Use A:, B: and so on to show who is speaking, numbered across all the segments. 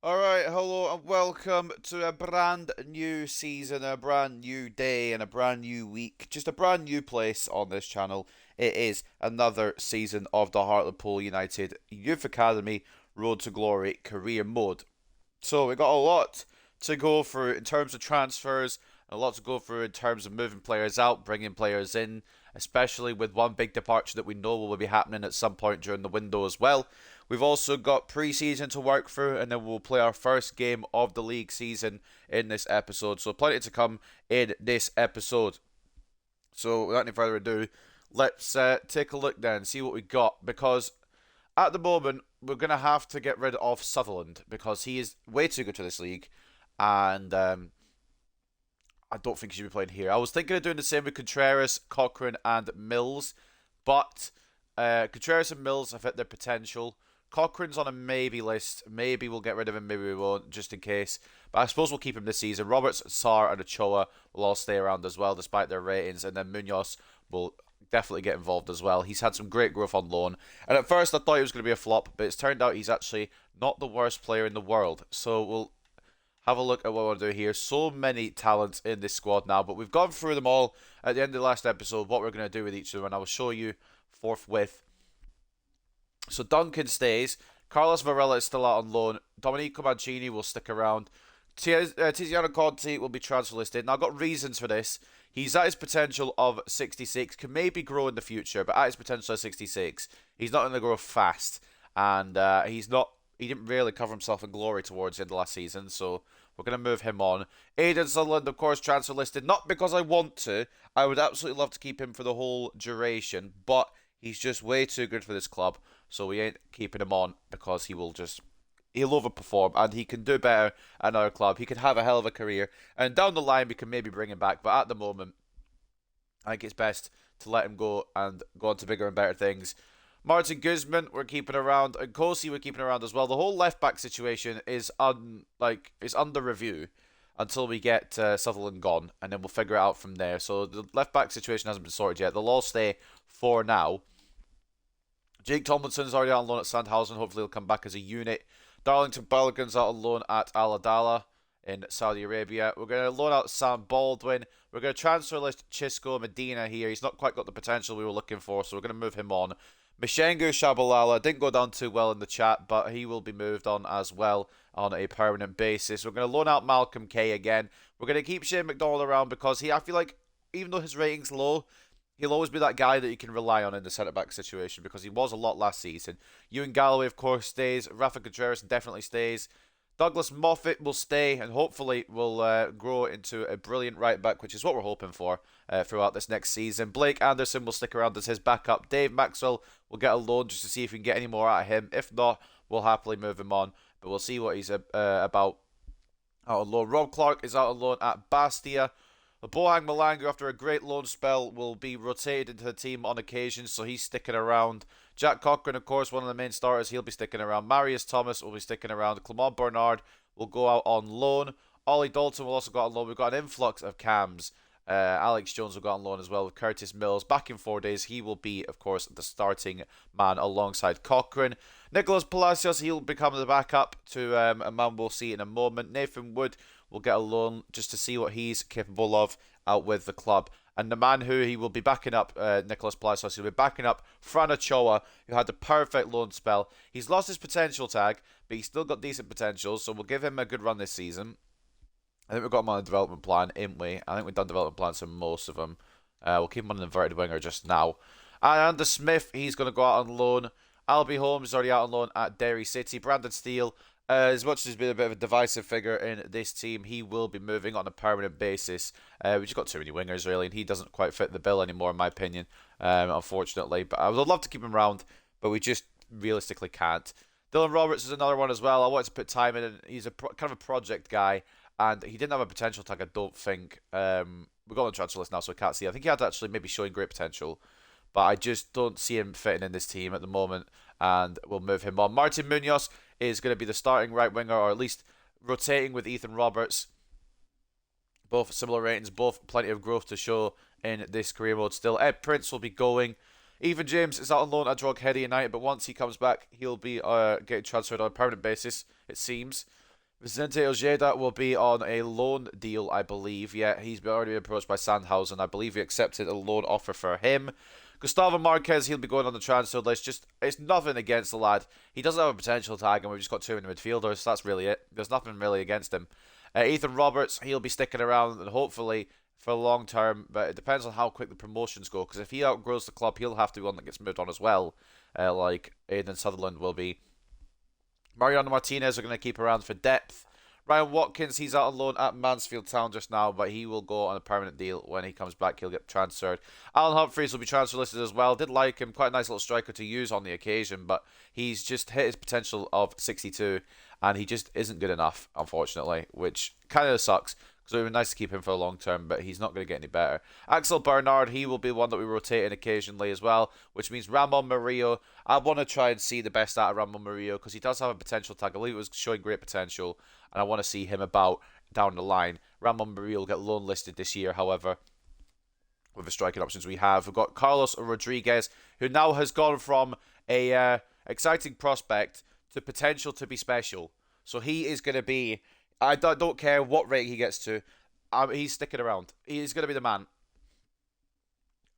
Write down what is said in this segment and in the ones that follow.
A: Alright, hello and welcome to a brand new season, a brand new day, and a brand new week. Just a brand new place on this channel. It is another season of the Hartlepool United Youth Academy Road to Glory career mode. So we got a lot to go through in terms of transfers, a lot to go through in terms of moving players out, bringing players in, especially with one big departure that we know will be happening at some point during the window as well. We've also got pre-season to work through, and then we'll play our first game of the league season in this episode. So plenty to come in this episode. So without any further ado, let's take a look then, see what we got, because at the moment, we're going to have to get rid of Sutherland because he is way too good for this league, and I don't think he should be playing here. I was thinking of doing the same with Contreras, Cochrane, and Mills, but Contreras and Mills have hit their potential. Cochrane's on a maybe list. Maybe we'll get rid of him, maybe we won't, just in case. But I suppose we'll keep him this season. Roberts, Sarr, and Ochoa will all stay around as well, despite their ratings, and then Munoz will definitely get involved as well. He's had some great growth on loan. And at first I thought he was going to be a flop, but it's turned out he's actually not the worst player in the world. So we'll have a look at what we'll do here. So many talents in this squad now, but we've gone through them all at the end of the last episode, what we're going to do with each of them, and I will show you forthwith. So Duncan stays. Carlos Varela is still out on loan. Domenico Mancini will stick around. Tiziano Conti will be transfer listed. Now, I've got reasons for this. He's at his potential of 66, can maybe grow in the future, but at his potential of 66, he's not going to grow fast, and he didn't really cover himself in glory towards the end of last season, so we're going to move him on. Aidan Sutherland, of course, transfer listed, not because I want to. I would absolutely love to keep him for the whole duration, but he's just way too good for this club, so we ain't keeping him on because he'll overperform and he can do better at another club. He could have a hell of a career, and down the line we can maybe bring him back. But at the moment, I think it's best to let him go and go on to bigger and better things. Martin Guzman we're keeping around, and Kosi we're keeping around as well. The whole left back situation is under review until we get Sutherland gone, and then we'll figure it out from there. So the left back situation hasn't been sorted yet. They'll all stay for now. Jake Tomlinson's already out on loan at Sandhausen. Hopefully he'll come back as a unit. Darlington Balogun's out on loan at Al Adala in Saudi Arabia. We're going to loan out Sam Baldwin. We're going to transfer list Chisco Medina here. He's not quite got the potential we were looking for, so we're going to move him on. Mishengu Tshabalala didn't go down too well in the chat, but he will be moved on as well on a permanent basis. We're going to loan out Malcolm K again. We're going to keep Shane McDonald around because I feel like, even though his rating's low, he'll always be that guy that you can rely on in the centre-back situation because he was a lot last season. Ewan Galloway, of course, stays. Rafa Contreras definitely stays. Douglas Moffat will stay and hopefully will grow into a brilliant right-back, which is what we're hoping for throughout this next season. Blake Anderson will stick around as his backup. Dave Maxwell will get a loan just to see if we can get any more out of him. If not, we'll happily move him on, but we'll see what he's about out on loan. Rob Clark is out on loan at Bastia. Bohang Malanga, after a great loan spell, will be rotated into the team on occasion, so he's sticking around. Jack Cochrane, of course, one of the main starters, he'll be sticking around. Marius Thomas will be sticking around. Clement Bernard will go out on loan. Ollie Dalton will also go on loan. We've got an influx of cams. Alex Jones will go on loan as well with Curtis Mills. Back in 4 days, he will be, of course, the starting man alongside Cochrane. Nicholas Palacios, he'll become the backup to a man we'll see in a moment. Nathan Wood will get a loan just to see what he's capable of out with the club. And the man who he will be backing up, Nicholas Palacios, he'll be backing up Fran Ochoa, who had the perfect loan spell. He's lost his potential tag, but he's still got decent potential, so we'll give him a good run this season. I think we've got him on a development plan, ain't we? I think we've done development plans for most of them. We'll keep him on an inverted winger just now. And Anders Smith, he's going to go out on loan. Albie Holmes is already out on loan at Derry City. Brandon Steele, as much as he's been a bit of a divisive figure in this team, he will be moving on a permanent basis. We've just got too many wingers, really, and he doesn't quite fit the bill anymore, in my opinion, unfortunately. But I would love to keep him around, but we just realistically can't. Dylan Roberts is another one as well. I wanted to put time in, and he's kind of a project guy, and he didn't have a potential tag, I don't think. We've got on the transfer list now, so I can't see. I think he had actually maybe showing great potential, but I just don't see him fitting in this team at the moment, and we'll move him on. Martin Munoz is going to be the starting right winger, or at least rotating with Ethan Roberts. Both similar ratings, both plenty of growth to show in this career mode still. Ed Prince will be going. Ethan James is out on loan at Drogheda United, but once he comes back, he'll be getting transferred on a permanent basis, it seems. Vicente Ojeda will be on a loan deal, I believe. Yeah, he's already been approached by Sandhausen. I believe he accepted a loan offer for him. Gustavo Marquez, he'll be going on the transfer list. Just it's nothing against the lad. He doesn't have a potential tag, and we've just got two in the midfielders. That's really it. There's nothing really against him. Ethan Roberts, he'll be sticking around and hopefully for a long term, but it depends on how quick the promotions go. Because if he outgrows the club, he'll have to be one that gets moved on as well, like Aidan Sutherland will be. Mariano Martinez are going to keep around for depth. Ryan Watkins, he's out on loan at Mansfield Town just now, but he will go on a permanent deal. When he comes back, he'll get transferred. Alan Humphreys will be transfer listed as well. Did like him, quite a nice little striker to use on the occasion, but he's just hit his potential of 62, and he just isn't good enough, unfortunately, which kind of sucks. So it would be nice to keep him for the long term, but he's not going to get any better. Axel Bernard, he will be one that we rotate in occasionally as well, which means Ramon Murillo. I want to try and see the best out of Ramon Murillo because he does have a potential tag. I believe it was showing great potential, and I want to see him about down the line. Ramon Murillo will get loan listed this year, however, with the striking options we have. We've got Carlos Rodriguez, who now has gone from a exciting prospect to potential to be special. So he is going to be... I don't care what rate he gets to. He's sticking around. He's going to be the man.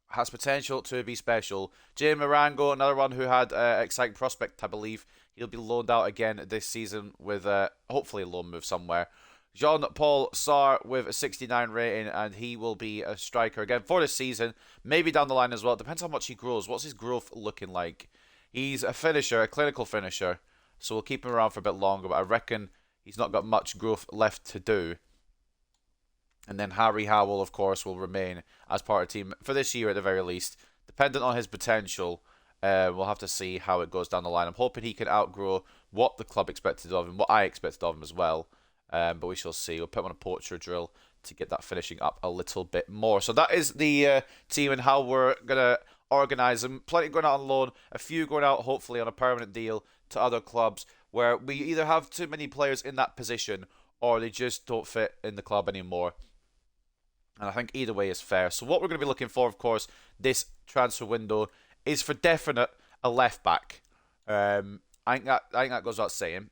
A: Has potential to be special. Jay Marango, another one who had exciting prospect, I believe. He'll be loaned out again this season with hopefully a loan move somewhere. Jean-Paul Sarr with a 69 rating, and he will be a striker again for this season. Maybe down the line as well. It depends how much he grows. What's his growth looking like? He's a finisher, a clinical finisher. So we'll keep him around for a bit longer, but I reckon... he's not got much growth left to do. And then Harry Howell, of course, will remain as part of the team for this year at the very least. Dependent on his potential, we'll have to see how it goes down the line. I'm hoping he can outgrow what the club expected of him, what I expected of him as well. But we shall see. We'll put him on a poacher drill to get that finishing up a little bit more. So that is the team and how we're going to organise them. Plenty going out on loan, a few going out hopefully on a permanent deal to other clubs, where we either have too many players in that position or they just don't fit in the club anymore. And I think either way is fair. So what we're going to be looking for, of course, this transfer window is for definite a left back. I think that goes without saying.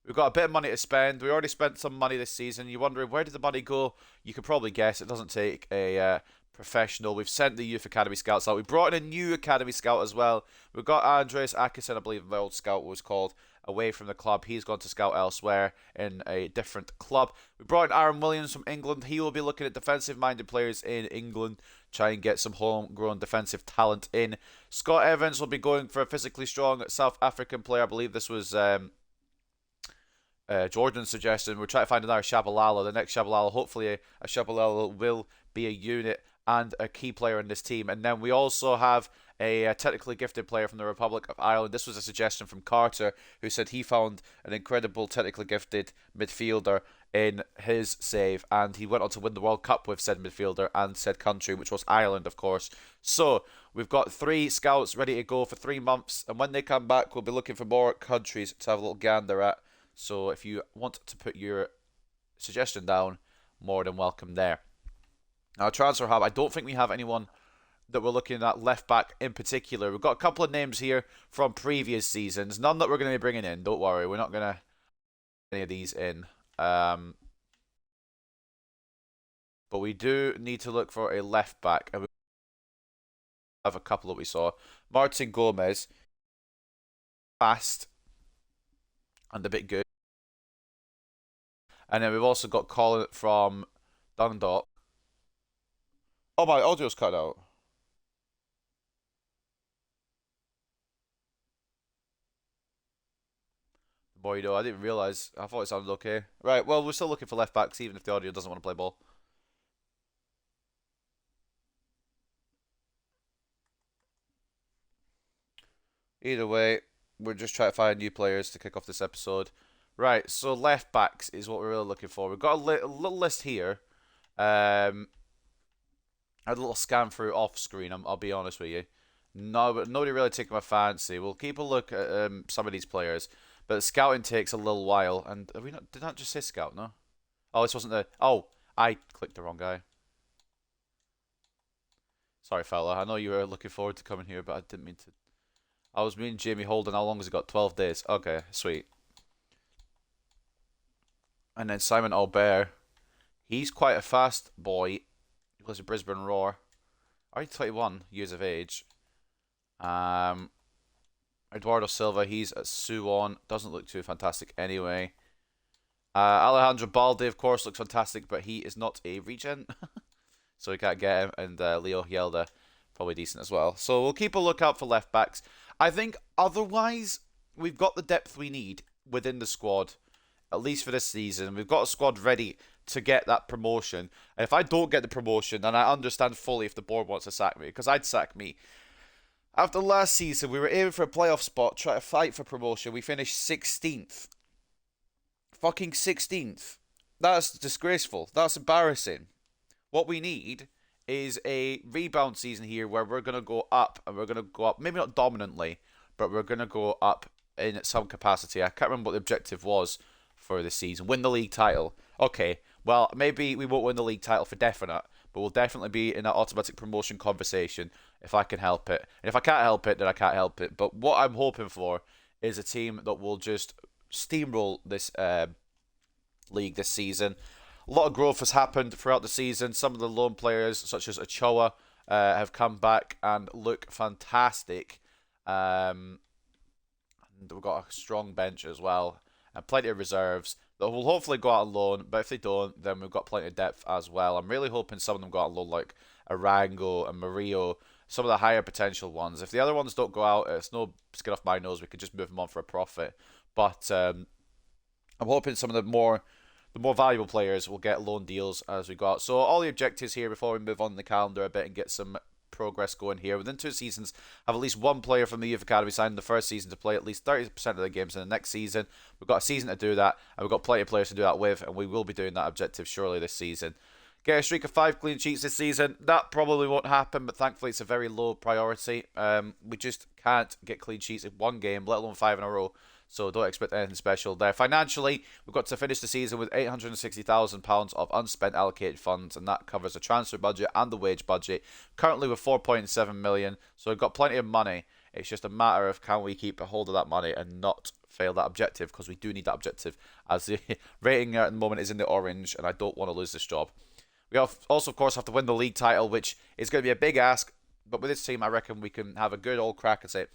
A: We've got a bit of money to spend. We already spent some money this season. You're wondering, where did the money go? You could probably guess. It doesn't take a professional. We've sent the youth academy scouts out. We brought in a new academy scout as well. We've got Andres Akison, I believe the old scout was called, away from the club. He's gone to scout elsewhere in a different club. We brought in Aaron Williams from England. He will be looking at defensive-minded players in England, try and get some homegrown defensive talent in. Scott Evans will be going for a physically strong South African player. I believe this was Jordan's suggestion. We're trying to find another Tshabalala. The next Tshabalala, hopefully a Tshabalala will be a unit and a key player in this team. And then we also have a technically gifted player from the Republic of Ireland. This was a suggestion from Carter, who said he found an incredible technically gifted midfielder in his save, and he went on to win the World Cup with said midfielder and said country, which was Ireland, of course. So we've got 3 scouts ready to go for 3 months, and when they come back, we'll be looking for more countries to have a little gander at. So if you want to put your suggestion down, more than welcome there. Now, transfer hub, I don't think we have anyone that we're looking at left back in particular. We've got a couple of names here from previous seasons. None that we're going to be bringing in. Don't worry, we're not going to any of these in. But we do need to look for a left back. And we have a couple that we saw. Martin Gomez, fast and a bit good. And then we've also got Colin from Dundalk. Oh, my audio's cut out. Boy, you know, I didn't realise. I thought it sounded okay. Right, well, we're still looking for left backs, even if the audio doesn't want to play ball. Either way, we're just trying to find new players to kick off this episode. Right, so left backs is what we're really looking for. We've got a little list here. I had a little scan through off screen, I'll be honest with you. No, but nobody really taking my fancy. We'll keep a look at some of these players. But scouting takes a little while. And are we not? Did that just say scout? No. Oh, this wasn't the. Oh, I clicked the wrong guy. Sorry, fella. I know you were looking forward to coming here, but I didn't mean to. I was meaning Jamie Holden. How long has he got? 12 days. Okay, sweet. And then Simon Albert, he's quite a fast boy. He plays for Brisbane Roar. Already 21 years of age. Um, Eduardo Silva, he's at Suwon. Doesn't look too fantastic anyway. Alejandro Balde, of course, looks fantastic, but he is not a regen. So we can't get him. And Leo Hielda, probably decent as well. So we'll keep a lookout for left backs. I think otherwise, we've got the depth we need within the squad, at least for this season. We've got a squad ready to get that promotion. And if I don't get the promotion, then I understand fully if the board wants to sack me, because I'd sack me. After last season, we were aiming for a playoff spot, trying to fight for promotion. We finished 16th. Fucking 16th. That's disgraceful. That's embarrassing. What we need is a rebound season here where we're going to go up, and we're going to go up, maybe not dominantly, but we're going to go up in some capacity. I can't remember what the objective was for this season. Win the league title. Okay, well, maybe we won't win the league title for definite, but we'll definitely be in that automatic promotion conversation if I can help it. And if I can't help it, then I can't help it. But what I'm hoping for is a team that will just steamroll this league this season. A lot of growth has happened throughout the season. Some of the loan players, such as Ochoa, have come back and look fantastic. And we've got a strong bench as well, and plenty of reserves that will hopefully go out on loan. But if they don't, then we've got plenty of depth as well. I'm really hoping some of them go out on loan, like Arango and Murillo, some of the higher potential ones. If the other ones don't go out, it's no skin off my nose. We could just move them on for a profit. But I'm hoping some of the more valuable players will get loan deals as we go out. So all the objectives here before we move on the calendar a bit and get some progress going here. Within 2 seasons, have at least one player from the Youth Academy signed in the first season to play at least 30% of the games in the next season. We've got a season to do that, and we've got plenty of players to do that with, and we will be doing that objective surely this season. Get a streak of 5 clean sheets this season. That probably won't happen, but thankfully it's a very low priority. We just can't get clean sheets in one game, let alone 5 in a row. So don't expect anything special there. Financially, we've got to finish the season with £860,000 of unspent allocated funds, and that covers the transfer budget and the wage budget. Currently with 4.7 million, so we've got plenty of money. It's just a matter of can we keep a hold of that money and not fail that objective, because we do need that objective, as the rating at the moment is in the orange, and I don't want to lose this job. We also, of course, have to win the league title, which is going to be a big ask, but with this team, I reckon we can have a good old crack at it.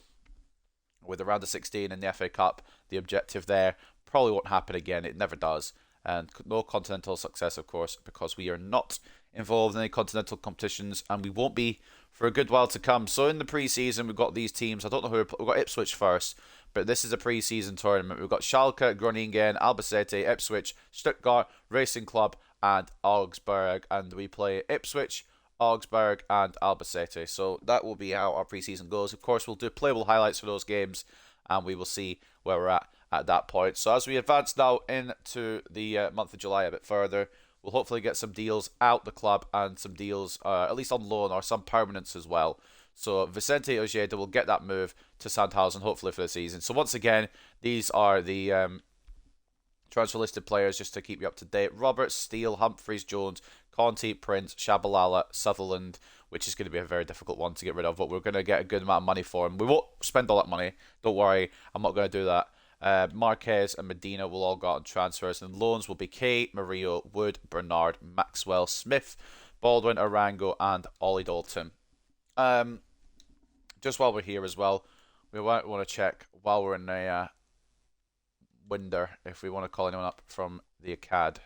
A: With the round of 16 in the FA Cup, the objective there probably won't happen again. It never does. And no continental success, of course, because we are not involved in any continental competitions, and we won't be for a good while to come. So in the pre-season, we've got these teams. I don't know who we've got. Ipswich first, but this is a pre-season tournament. We've got Schalke, Groningen, Albacete, Ipswich, Stuttgart, Racing Club, and Augsburg, and we play Ipswich, Augsburg, and Albacete. So that will be how our preseason goes. Of course, we'll do playable highlights for those games, and we will see where we're at that point. So as we advance now into the month of July a bit further, we'll hopefully get some deals out the club and some deals at least on loan or some permanents as well. So Vicente Ojeda will get that move to Sandhausen hopefully for the season. So once again, these are the transfer listed players just to keep you up to date. Roberts, Steele, Humphreys, Jones, Conte, Prince, Tshabalala, Sutherland, which is going to be a very difficult one to get rid of, but we're going to get a good amount of money for him. We won't spend all that money. Don't worry, I'm not going to do that. Marquez and Medina will all go out on transfers, and loans will be Kay, Murillo, Wood, Bernard, Maxwell, Smith, Baldwin, Arango, and Ollie Dalton. Just while we're here as well, we might want to check while we're in a window if we want to call anyone up from the Acad.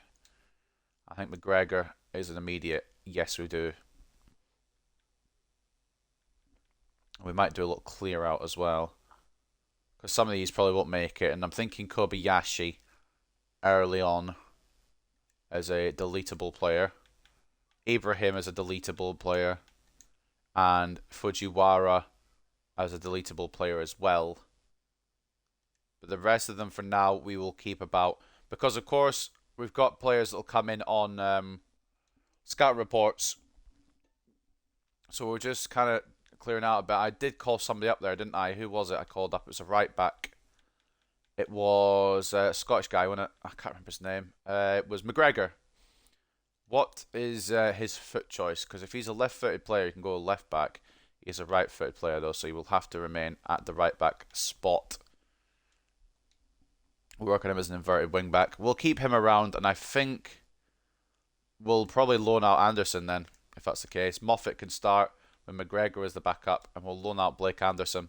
A: I think McGregor is an immediate. Yes, we do. We might do a little clear out as well, because some of these probably won't make it. And I'm thinking Kobayashi early on as a deletable player. Ibrahim as a deletable player. And Fujiwara as a deletable player as well. But the rest of them for now we will keep about. Because of course we've got players that will come in on scout reports. So we're just kind of clearing out a bit. I did call somebody up there, didn't I? Who was it I called up? It was a right back. It was a Scottish guy, wasn't it? I can't remember his name. It was McGregor. What is his foot choice? Because if he's a left-footed player, he can go left back. He's a right-footed player, though, so he will have to remain at the right back spot. We'll work on him as an inverted wing back. We'll keep him around, and I think we'll probably loan out Anderson then, if that's the case. Moffat can start with McGregor as the backup, and we'll loan out Blake Anderson.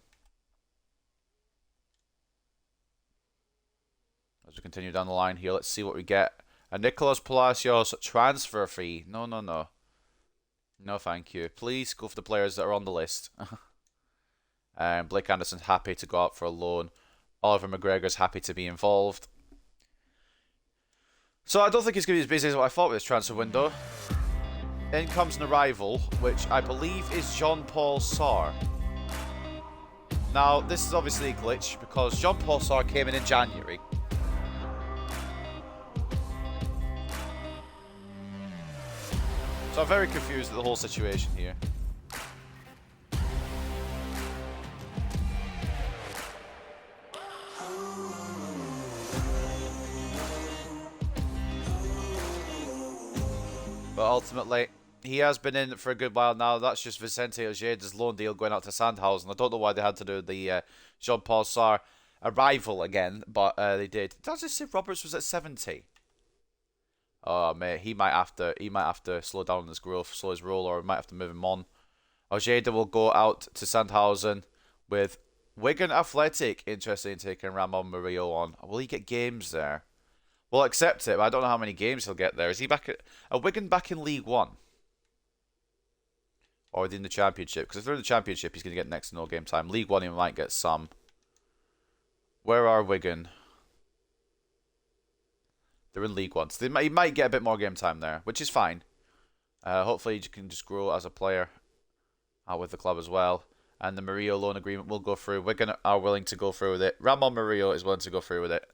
A: As we continue down the line here, let's see what we get. A Nicolas Palacios transfer fee. No, no, no. No, thank you. Please go for the players that are on the list. Blake Anderson's happy to go out for a loan. Oliver McGregor's happy to be involved. So I don't think it's going to be as busy as what I thought with this transfer window. In comes an arrival, which I believe is Jean-Paul Sarr. Now, this is obviously a glitch because Jean-Paul Sarr came in January. So I'm very confused at the whole situation here. But ultimately, he has been in for a good while now. That's just Vicente Ojeda's loan deal going out to Sandhausen. I don't know why they had to do the Jean-Paul Sarr arrival again, but they did. Did I just say Roberts was at 70? Oh mate, he might have to slow down his growth, slow his roll, or might have to move him on. Ojeda will go out to Sandhausen with Wigan Athletic interested in taking Ramon Murillo on. Will he get games there? We'll accept it, but I don't know how many games he'll get there. Is he back at Wigan back in League One? Or in the Championship? Because if they're in the Championship, he's going to get next to no game time. League One, he might get some. Where are Wigan? They're in League One. So he might get a bit more game time there, which is fine. Hopefully, he can just grow as a player with the club as well. And the Murillo loan agreement will go through. Wigan are willing to go through with it. Ramon Murillo is willing to go through with it.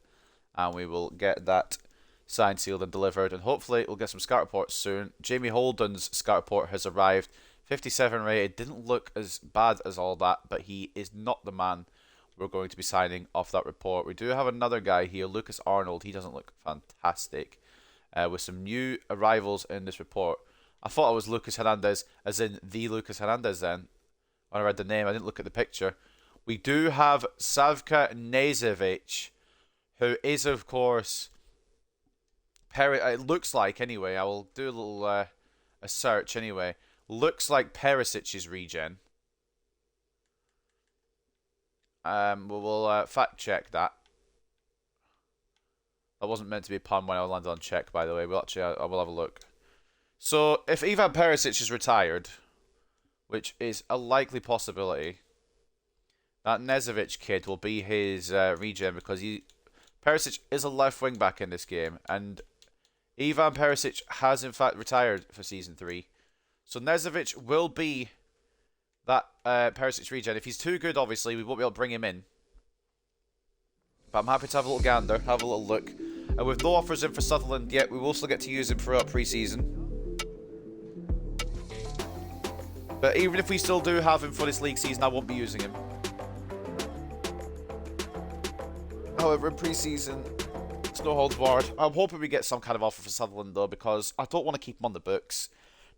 A: And we will get that signed, sealed, and delivered. And hopefully, we'll get some scout reports soon. Jamie Holden's scout report has arrived. 57 rated. Didn't look as bad as all that, but he is not the man we're going to be signing off that report. We do have another guy here, Lucas Arnold. He doesn't look fantastic. With some new arrivals in this report. I thought it was Lucas Hernandez, as in the Lucas Hernandez then. When I read the name, I didn't look at the picture. We do have Savka Nezevic, who is, of course, it looks like, anyway, I will do a little a search anyway. Looks like Perisic's regen. We'll fact check that. That wasn't meant to be a pun when I landed on check, by the way. But actually, I will have a look. So, if Ivan Perisic is retired, which is a likely possibility, that Nezevic kid will be his regen because Perisic is a left wing back in this game, and Ivan Perisic has in fact retired for season 3. So Nezevic will be that Perisic regen. If he's too good, obviously, we won't be able to bring him in. But I'm happy to have a little gander, have a little look. And with no offers in for Sutherland yet, we will still get to use him throughout pre-season. But even if we still do have him for this league season, I won't be using him. However, in pre-season, it's no holds barred. I'm hoping we get some kind of offer for Sutherland, though, because I don't want to keep him on the books.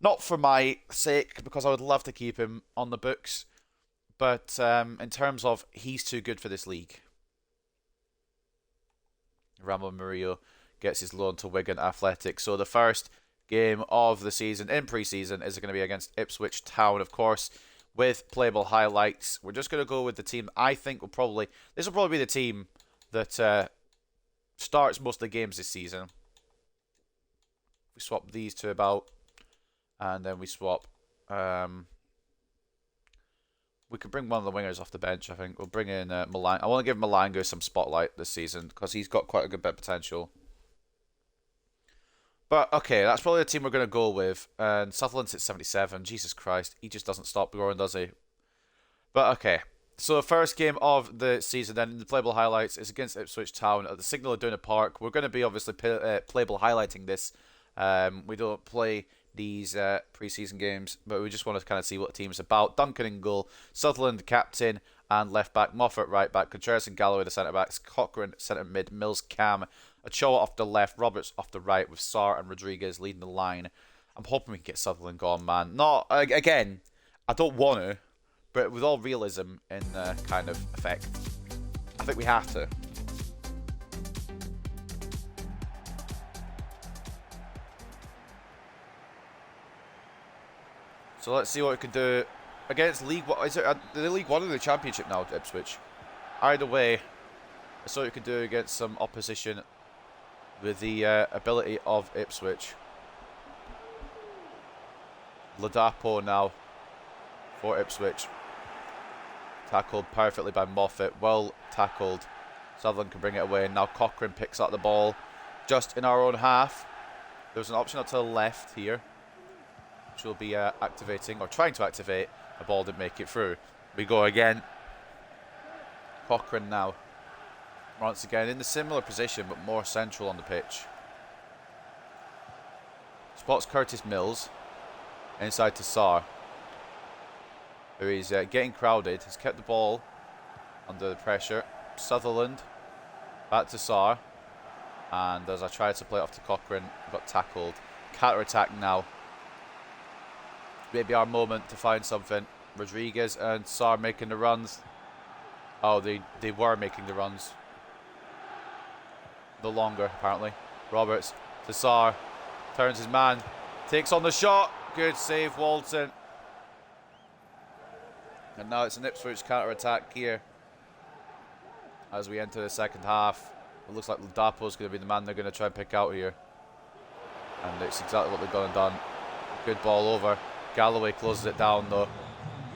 A: Not for my sake, because I would love to keep him on the books. But in terms of, he's too good for this league. Ramon Murillo gets his loan to Wigan Athletic. So the first game of the season in pre-season is going to be against Ipswich Town, of course, with playable highlights. We're just going to go with the team I think will probably... This will probably be the team that starts most of the games this season. We swap these two about, and then we swap... we could bring one of the wingers off the bench, I think. We'll bring in Malango. I want to give Malango some spotlight this season because he's got quite a good bit of potential. But, okay, that's probably the team we're going to go with. And Sutherland's at 77. Jesus Christ. He just doesn't stop growing, does he? But, okay. So, the first game of the season, then, in the playable highlights, is against Ipswich Town at the Signal Iduna Park. We're going to be, obviously, playable highlighting this. We don't play these pre-season games, but we just want to kind of see what the team's about. Duncan in goal, Sutherland captain and left back, Moffat right back, Contreras and Galloway the centre backs, Cochrane centre mid, Mills Cam, Ochoa off the left, Roberts off the right, with Sarr and Rodriguez leading the line. I'm hoping we can get Sutherland gone, man. Not again, I don't want to, but with all realism in kind of effect, I think we have to. So let's see what we can do against League One. Is it the League One or the Championship now, Ipswich? Either way, let's see what we can do against some opposition with the ability of Ipswich. Ladapo now for Ipswich. Tackled perfectly by Moffat. Well tackled. Sutherland can bring it away. And now Cochrane picks up the ball just in our own half. There's an option up to the left here, which will be activating, or trying to activate. The ball didn't make it through. We go again. Cochrane now. Once again in the similar position, but more central on the pitch. Spots Curtis Mills. Inside to Sarr, who is getting crowded. Has kept the ball under the pressure. Sutherland. Back to Sarr. And as I tried to play it off to Cochrane, got tackled. Counter-attack now. Maybe our moment to find something. Rodriguez and Sarr making the runs. Oh, they were making the runs. No longer, apparently. Roberts to Sarr. Turns his man. Takes on the shot. Good save, Walton. And now it's an Ipswich counter-attack here. As we enter the second half. It looks like Ladapo's going to be the man they're going to try and pick out here. And it's exactly what they've gone and done. Good ball over. Galloway closes it down though.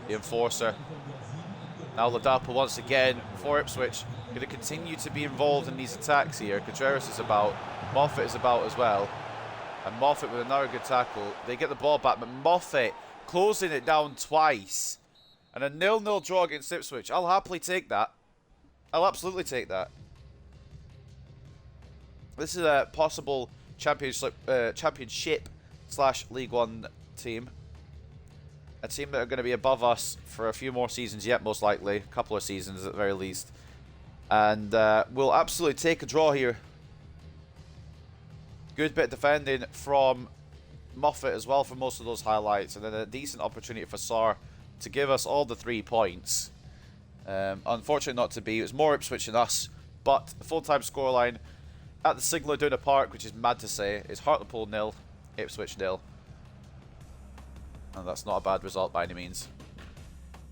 A: The enforcer. Now Ladapo once again for Ipswich. Going to continue to be involved in these attacks here. Contreras is about. Moffat is about as well. And Moffat with another good tackle. They get the ball back, but Moffat closing it down twice. And a 0-0 draw against Ipswich. I'll happily take that. I'll absolutely take that. This is a possible championship / League One team. A team that are going to be above us for a few more seasons yet, most likely. A couple of seasons at the very least. And we'll absolutely take a draw here. Good bit of defending from Moffat as well for most of those highlights. And then a decent opportunity for Sarr to give us all the 3 points. Unfortunately not to be. It was more Ipswich than us. But the full-time scoreline at the Signal Iduna Park, which is mad to say, is Hartlepool 0, Ipswich 0. And that's not a bad result by any means.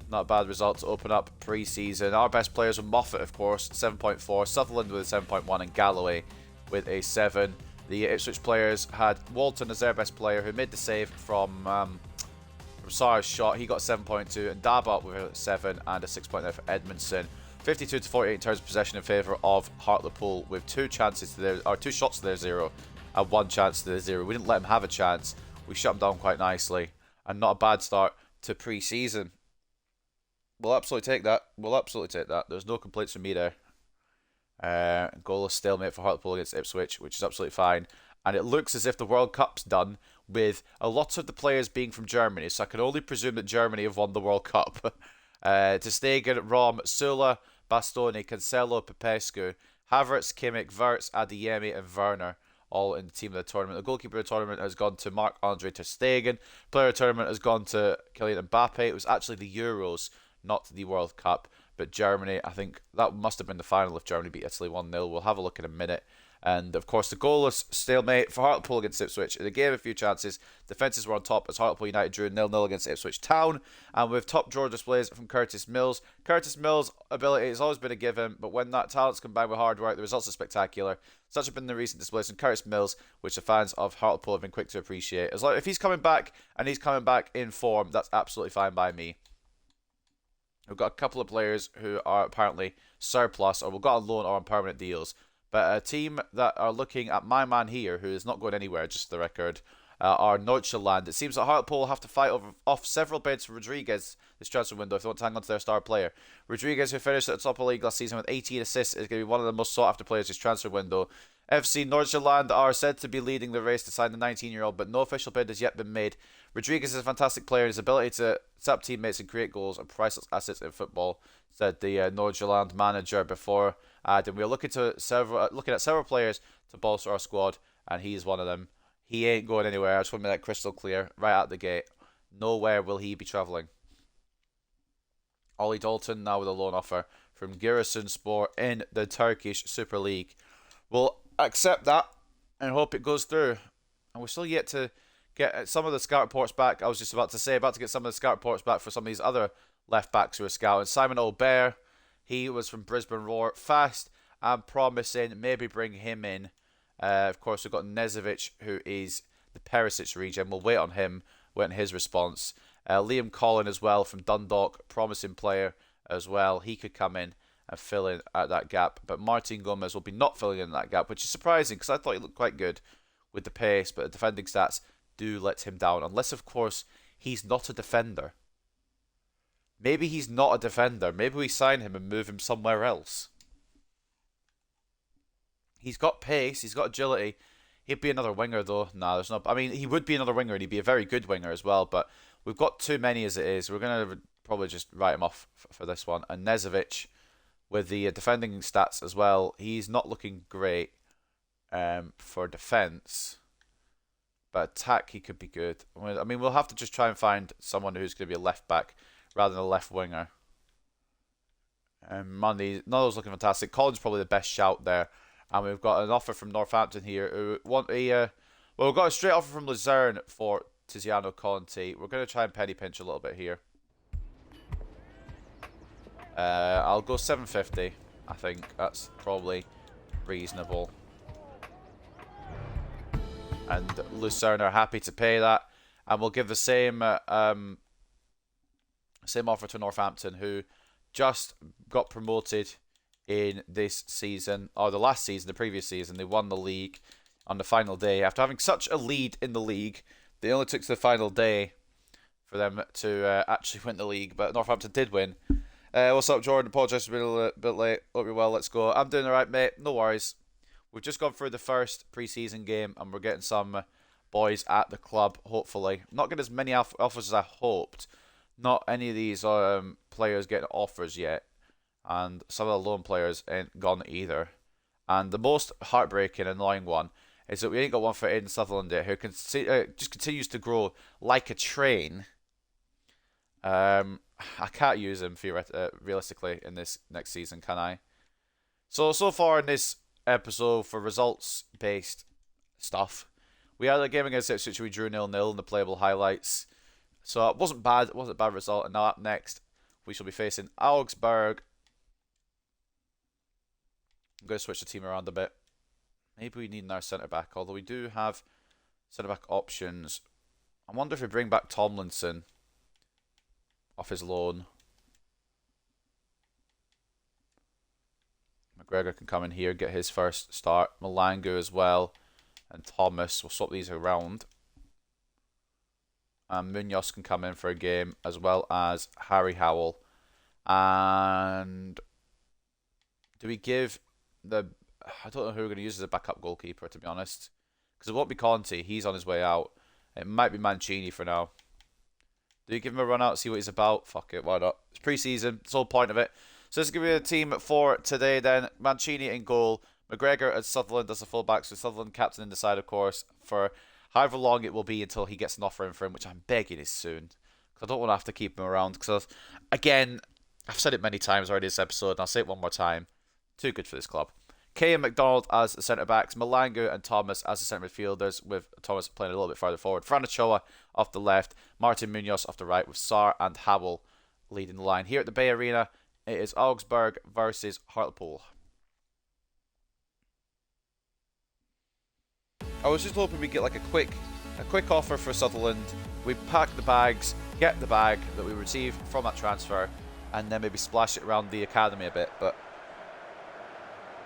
A: Not a bad result to open up pre-season. Our best players were Moffat, of course, 7.4. Sutherland with a 7.1 and Galloway with a 7. The Ipswich players had Walton as their best player, who made the save from Sarr's shot. He got 7.2, and Dabot with a 7 and a 6.9 for Edmondson. 52 to 48 in terms of possession in favour of Hartlepool, with 2 shots to their 0 and 1 chance to their 0. We didn't let them have a chance. We shut them down quite nicely, and not a bad start to pre-season. We'll absolutely take that. We'll absolutely take that. There's no complaints from me there. Goalless stalemate for Hartlepool against Ipswich, which is absolutely fine. And it looks as if the World Cup's done, with a lot of the players being from Germany, so I can only presume that Germany have won the World Cup. Ter Stegen, Rom, Sula, Bastoni, Cancelo, Popescu, Havertz, Kimmich, Wirtz, Adeyemi and Werner, all in the team of the tournament. The goalkeeper of the tournament has gone to Marc-Andre Ter Stegen. Player of the tournament has gone to Kylian Mbappe. It was actually the Euros, not the World Cup. But Germany, I think that must have been the final if Germany beat Italy 1-0. We'll have a look in a minute. And, of course, the goalless stalemate for Hartlepool against Ipswich. They gave a few chances. Defences were on top as Hartlepool United drew 0-0 against Ipswich Town. And with top draw displays from Curtis Mills. Curtis Mills' ability has always been a given, but when that talent's combined with hard work, the results are spectacular. Such have been the recent displays from Curtis Mills, which the fans of Hartlepool have been quick to appreciate. As long if he's coming back, and he's coming back in form, that's absolutely fine by me. We've got a couple of players who are apparently surplus, or we've got on loan or on permanent deals. But a team that are looking at my man here, who is not going anywhere, just for the record, are Nordjylland. It seems that Hartlepool will have to fight off several bids for Rodriguez this transfer window if they want to hang on to their star player. Rodriguez, who finished at the top of the league last season with 18 assists, is going to be one of the most sought after players this transfer window. FC Nordjylland are said to be leading the race to sign the 19-year-old, but no official bid has yet been made. Rodriguez is a fantastic player, and his ability to set up teammates and create goals are priceless assets in football, said the Nordjylland manager before. And we're looking at several players to bolster our squad, and he's one of them. He ain't going anywhere. I just want to make that crystal clear right out the gate. Nowhere will he be travelling. Ollie Dalton now with a loan offer from Giresunspor in the Turkish Super League. We'll accept that and hope it goes through. And we're still yet to get some of the scout reports back. I was just about to say, about to get some of the scout reports back for some of these other left backs who are scouting. Simon Aubert, he was from Brisbane Roar, fast and promising. Maybe bring him in. Of course, we've got Nezovic, who is the Perisic region. We'll wait on him, wait on his response. Liam Collin as well from Dundalk, promising player as well. He could come in and fill in at that gap. But Martin Gomez will be not filling in that gap, which is surprising because I thought he looked quite good with the pace, but the defending stats do let him down. Unless, of course, he's not a defender. Maybe he's not a defender. Maybe we sign him and move him somewhere else. He's got pace, he's got agility. He'd be another winger though. Nah, there's no. I mean, he would be another winger and he'd be a very good winger as well, but we've got too many as it is. We're going to probably just write him off for this one. And Nezovic, with the defending stats as well, he's not looking great for defence. But attack, he could be good. I mean, we'll have to just try and find someone who's going to be a left back rather than a left winger. None of those looking fantastic. Colin's probably the best shout there. And we've got an offer from Northampton here who want a... well, we've got a straight offer from Luzerne for Tiziano Conte. We're going to try and penny pinch a little bit here. I'll go 750. I think that's probably reasonable. And Lucerne are happy to pay that. And we'll give the same same offer to Northampton, who just got promoted in this season, or the last season, the previous season. They won the league on the final day. After having such a lead in the league, they only took to the final day for them to actually win the league. But Northampton did win. What's up, Jordan? Apologise for being a bit late. Hope you're well. Let's go. I'm doing alright, mate. No worries. We've just gone through the first pre-season game, and we're getting some boys at the club, hopefully. Not getting as many offers as I hoped. Not any of these players getting offers yet. And some of the loan players ain't gone either. And the most heartbreaking, annoying one is that we ain't got one for Aidan Sutherland yet, who just continues to grow like a train. I can't use him realistically in this next season, can I? So far in this episode, for results-based stuff, we had a game against Ipswich, we drew 0-0 in the playable highlights. So it wasn't bad. It wasn't a bad result. And now up next, we shall be facing Augsburg. I'm going to switch the team around a bit. Maybe we need another centre-back, although we do have centre-back options. I wonder if we bring back Tomlinson off his loan. McGregor can come in here, get his first start. Malangu as well. And Thomas. We'll swap these around. And Munoz can come in for a game, as well as Harry Howell. And do we give the... I don't know who we're going to use as a backup goalkeeper, to be honest. Because it won't be Conte. He's on his way out. It might be Mancini for now. Do you give him a run out, see what he's about? Fuck it, why not? It's pre-season. It's the whole point of it. So this is going to be a team for today then. Mancini in goal. McGregor and Sutherland as the fullbacks. So Sutherland captain in the side, of course, for however long it will be until he gets an offer in for him, which I'm begging is soon. Because I don't want to have to keep him around. Because, again, I've said it many times already this episode, and I'll say it one more time. Too good for this club. Kay and McDonald as the centre-backs. Malangu and Thomas as the centre midfielders, with Thomas playing a little bit further forward. Fran Ochoa off the left. Martin Munoz off the right, with Sarr and Howell leading the line. Here at the Bay Arena, it is Augsburg versus Hartlepool. I was just hoping we'd get like a quick offer for Sutherland. We pack the bags, get the bag that we received from that transfer, and then maybe splash it around the academy a bit. But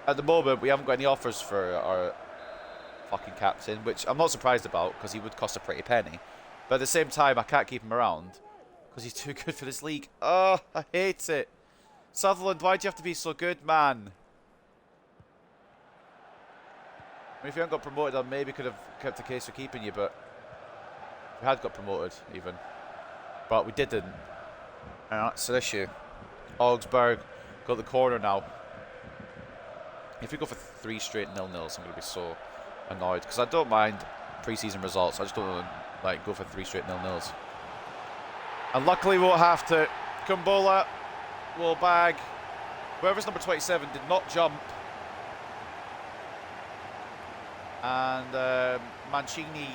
A: at the moment, we haven't got any offers for our fucking captain, which I'm not surprised about because he would cost a pretty penny. But at the same time, I can't keep him around because he's too good for this league. Oh, I hate it. Sutherland, why'd you have to be so good, man? I mean, if you hadn't got promoted, I maybe could have kept the case for keeping you, but we had got promoted, even. But we didn't. And that's an issue. Augsburg got the corner now. If we go for 3 straight 0-0s, I'm going to be so annoyed. Because I don't mind pre-season results. I just don't want to like, go for 3 straight 0-0s. And luckily we won't have to. Kumbola will bag. Whoever's number 27 did not jump. And Mancini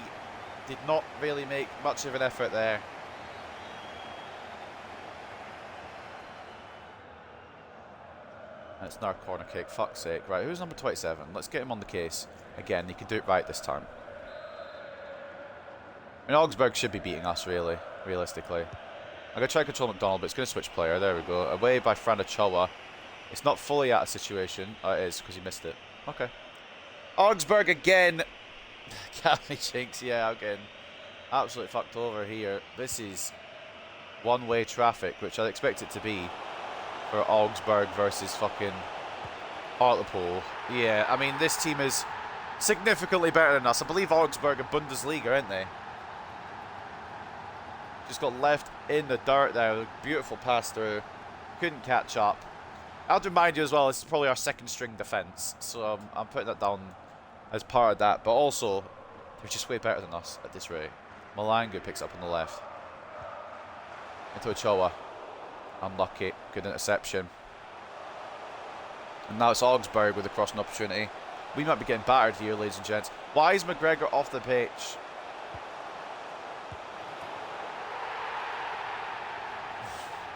A: Did not really make much of an effort there. And it's now a corner kick, fuck's sake. Right, who's number 27? Let's get him on the case. Again, he can do it right this time. I mean, Augsburg should be beating us, really, realistically. I'm going to try to control McDonald, but it's going to switch player. There we go. Away by Fran Ochoa. It's not fully out of situation. Oh, it is, because he missed it. Okay. Augsburg again. Can't be jinx. Yeah, I'm getting absolutely fucked over here. This is one-way traffic, which I'd expect it to be for Augsburg versus fucking Hartlepool. Yeah, I mean, this team is significantly better than us. I believe Augsburg are Bundesliga, aren't they? Just got left in the dirt there. Beautiful pass through. Couldn't catch up. I'll remind you as well, this is probably our second string defence. So I'm putting that down as part of that. But also, they're just way better than us at this rate. Malanga picks up on the left. Into Ochoa. Unlucky. Good interception. And now it's Augsburg with a crossing opportunity. We might be getting battered here, ladies and gents. Why is McGregor off the pitch?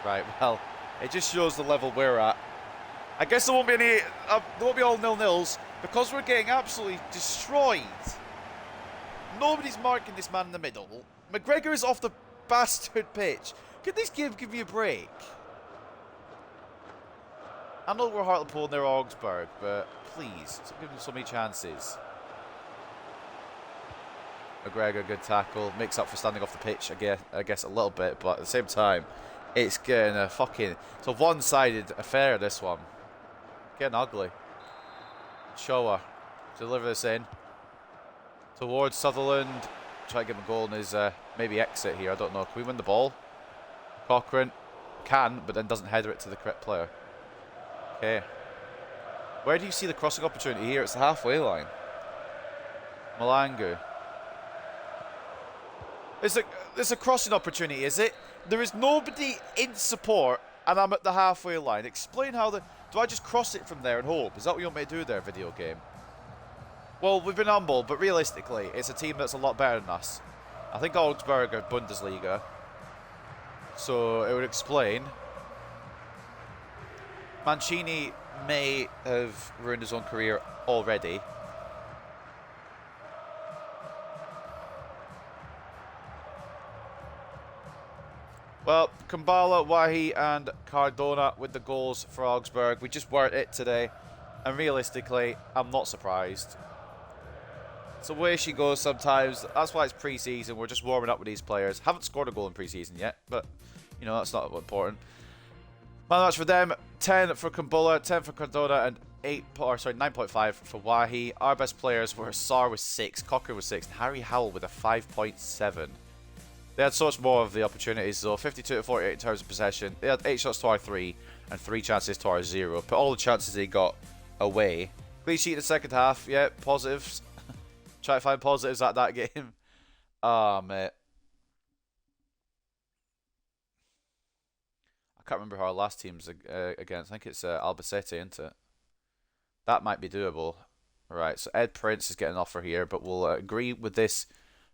A: Right, well, it just shows the level we're at. I guess there won't be any. There won't be all 0-0s because we're getting absolutely destroyed. Nobody's marking this man in the middle. McGregor is off the bastard pitch. Could this game give me a break? I know we're Hartlepool and they're Augsburg, but please, give them so many chances. McGregor, good tackle. Makes up for standing off the pitch, I guess a little bit, but at the same time, it's getting a fucking... It's a one-sided affair, this one. Getting ugly. Showa. Deliver this in. Towards Sutherland. Try to get him a goal in his maybe exit here. I don't know. Can we win the ball? Cochrane can, but then doesn't header it to the correct player. Okay. Where do you see the crossing opportunity here? It's the halfway line. Malangu. It's a crossing opportunity, is it? There is nobody in support, and I'm at the halfway line. Explain how the... Do I just cross it from there and hope? Is that what you want me to do there, video game? Well, we've been humble, but realistically, it's a team that's a lot better than us. I think Augsburg are Bundesliga. So, it would explain. Mancini may have ruined his own career already. Well, Kumbala, Wahi and Cardona with the goals for Augsburg. We just weren't it today. And realistically, I'm not surprised. It's the way she goes sometimes. That's why it's pre-season. We're just warming up with these players. Haven't scored a goal in pre-season yet, but, you know, that's not important. Man match for them, 10 for Kumbula, 10 for Cardona, and 9.5 for Wahi. Our best players were Sar with 6, Cocker with 6, and Harry Howell with a 5.7. They had so much more of the opportunities, though. 52 to 48 in terms of possession. They had 8 shots to our 3 and 3 chances to our 0. But all the chances they got away. Clean sheet in the second half. Yeah, positives. Try to find positives at that game. Ah, mate. I can't remember who our last team's against. I think it's Albacete, isn't it? That might be doable. Right, so Ed Prince is getting an offer here, but we'll agree with this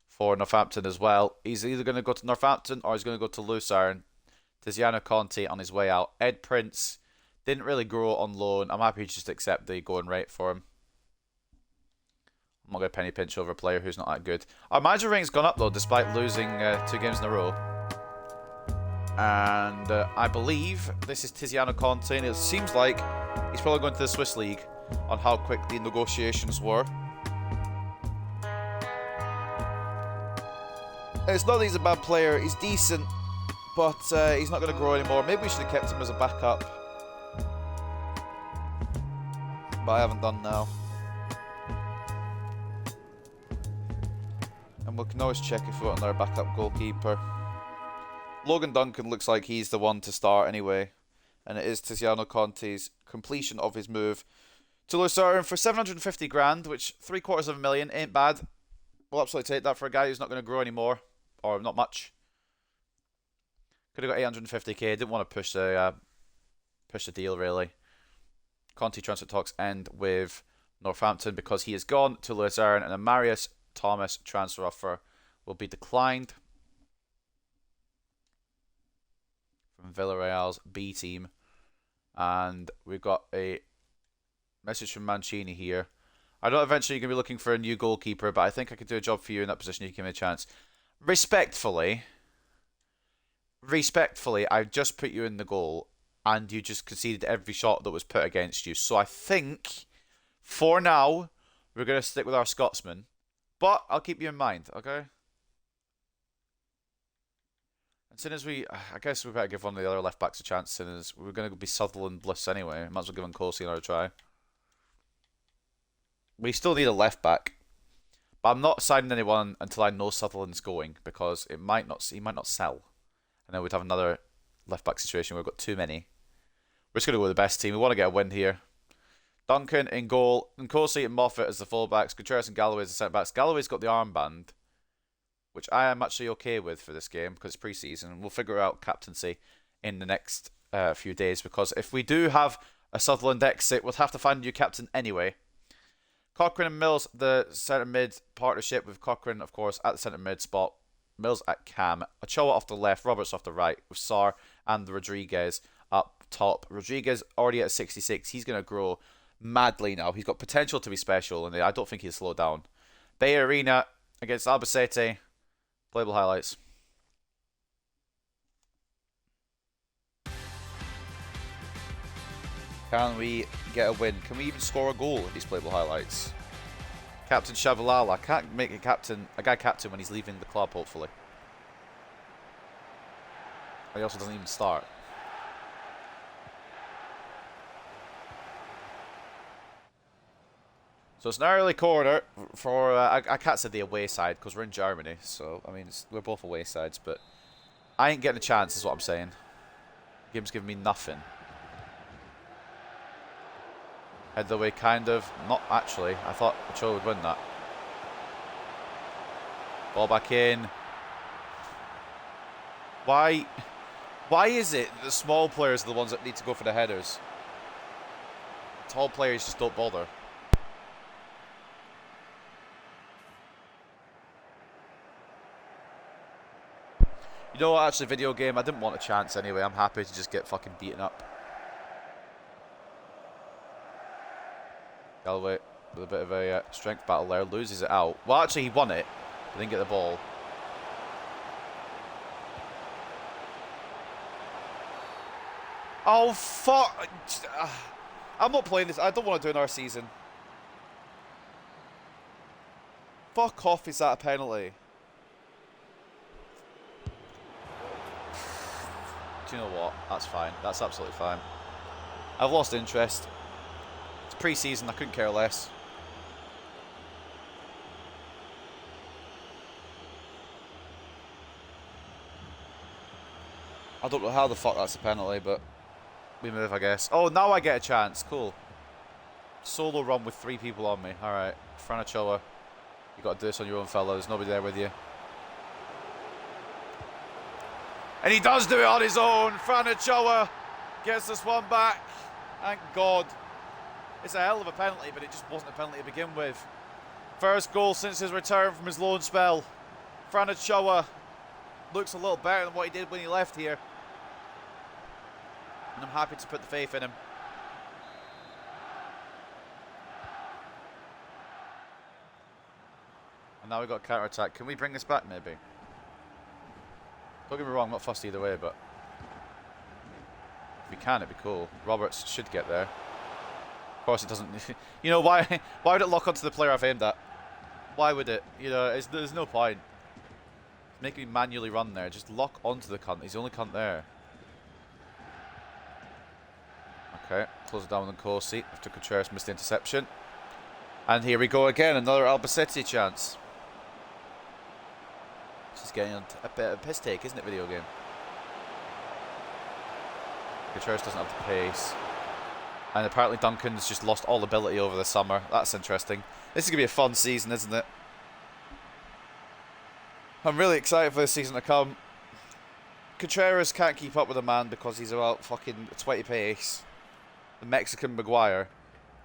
A: for Northampton as well. He's either going to go to Northampton or he's going to go to Lucerne. Tiziano Conte on his way out. Ed Prince didn't really grow on loan. I'm happy to just accept the going rate for him. I'm not going to penny pinch over a player who's not that good. Our manager rating's gone up though, despite losing 2 games in a row. And I believe this is Tiziano Conte, and it seems like he's probably going to the Swiss League on how quick the negotiations were. It's not that he's a bad player, he's decent, but he's not going to grow anymore. Maybe we should have kept him as a backup. But I haven't done now. And we can always check if we want another backup goalkeeper. Logan Duncan looks like he's the one to start anyway. And it is Tiziano Conte's completion of his move to Lucerne for 750 grand, which 750,000 ain't bad. We'll absolutely take that for a guy who's not going to grow anymore. Or not much. Could have got 850k. Didn't want to push the deal really. Conte transfer talks end with Northampton because he has gone to Lucerne, and a Marius Thomas transfer offer will be declined from Villarreal's B team. And we've got a message from Mancini here. I know eventually you're going to be looking for a new goalkeeper, but I think I could do a job for you in that position if you give me a chance. Respectfully, I just put you in the goal, and you just conceded every shot that was put against you. So I think, for now, we're going to stick with our Scotsman. But I'll keep you in mind, okay? And soon as I guess we better give one of the other left-backs a chance, soon as we're going to be Sutherland Bliss anyway. Might as well give Nkosi another try. We still need a left-back. But I'm not signing anyone until I know Sutherland's going, because he might not sell. And then we'd have another left-back situation where we've got too many. We're just going to go with the best team. We want to get a win here. Duncan in goal. Nkosi and Moffat as the full-backs. Gutierrez and Galloway as the centre-backs. Galloway's got the armband, which I am actually okay with for this game because it's pre-season. We'll figure out captaincy in the next few days, because if we do have a Sutherland exit, we'll have to find a new captain anyway. Cochrane and Mills, the centre-mid partnership with Cochrane, of course, at the centre-mid spot. Mills at cam. Ochoa off the left, Roberts off the right, with Sarr and Rodriguez up top. Rodriguez already at 66. He's going to grow madly now. He's got potential to be special, and I don't think he'll slow down. Bay Arena against Albacete. Playable highlights. Can we get a win? Can we even score a goal in these playable highlights? Captain Tshabalala. Can't make a guy captain when he's leaving the club, hopefully. He also doesn't even start. So it's an early corner for, I can't say the away side because we're in Germany. So, I mean, we're both away sides, but I ain't getting a chance is what I'm saying. The game's giving me nothing. Head the way, kind of. Not actually. I thought Ochoa would win that. Ball back in. Why is it the small players are the ones that need to go for the headers? Tall players just don't bother. You know what, actually, video game, I didn't want a chance anyway. I'm happy to just get fucking beaten up. Galloway with a bit of a strength battle there, loses it out. Well, actually, he won it, but didn't get the ball. Oh, fuck. I'm not playing this. I don't want to do another season. Fuck off, is that a penalty? Do you know what? That's fine. That's absolutely fine. I've lost interest. It's pre-season. I couldn't care less. I don't know how the fuck that's a penalty, but we move, I guess. Oh, now I get a chance. Cool. Solo run with 3 people on me. Alright. Fran Ochoa. You got to do this on your own, fella. There's nobody there with you. And he does do it on his own. Fran Ochoa gets this one back. Thank God. It's a hell of a penalty, but it just wasn't a penalty to begin with. First goal since his return from his loan spell. Fran Ochoa looks a little better than what he did when he left here. And I'm happy to put the faith in him. And now we've got counter-attack. Can we bring this back, maybe? Don't get me wrong, I'm not fussed either way, but if we can, it'd be cool. Roberts should get there. Of course it doesn't. You know, why would it lock onto the player I've aimed at? Why would it? You know, there's no point. Make me manually run there. Just lock onto the cunt. He's the only cunt there. Okay, close it down with Nkosi after Gutierrez missed the interception. And here we go again, another Albacete chance. This is getting a bit of a piss take, isn't it, video game? Gutierrez doesn't have the pace. And apparently Duncan's just lost all ability over the summer. That's interesting. This is going to be a fun season, isn't it? I'm really excited for this season to come. Gutierrez can't keep up with the man because he's about fucking 20 pace. The Mexican Maguire.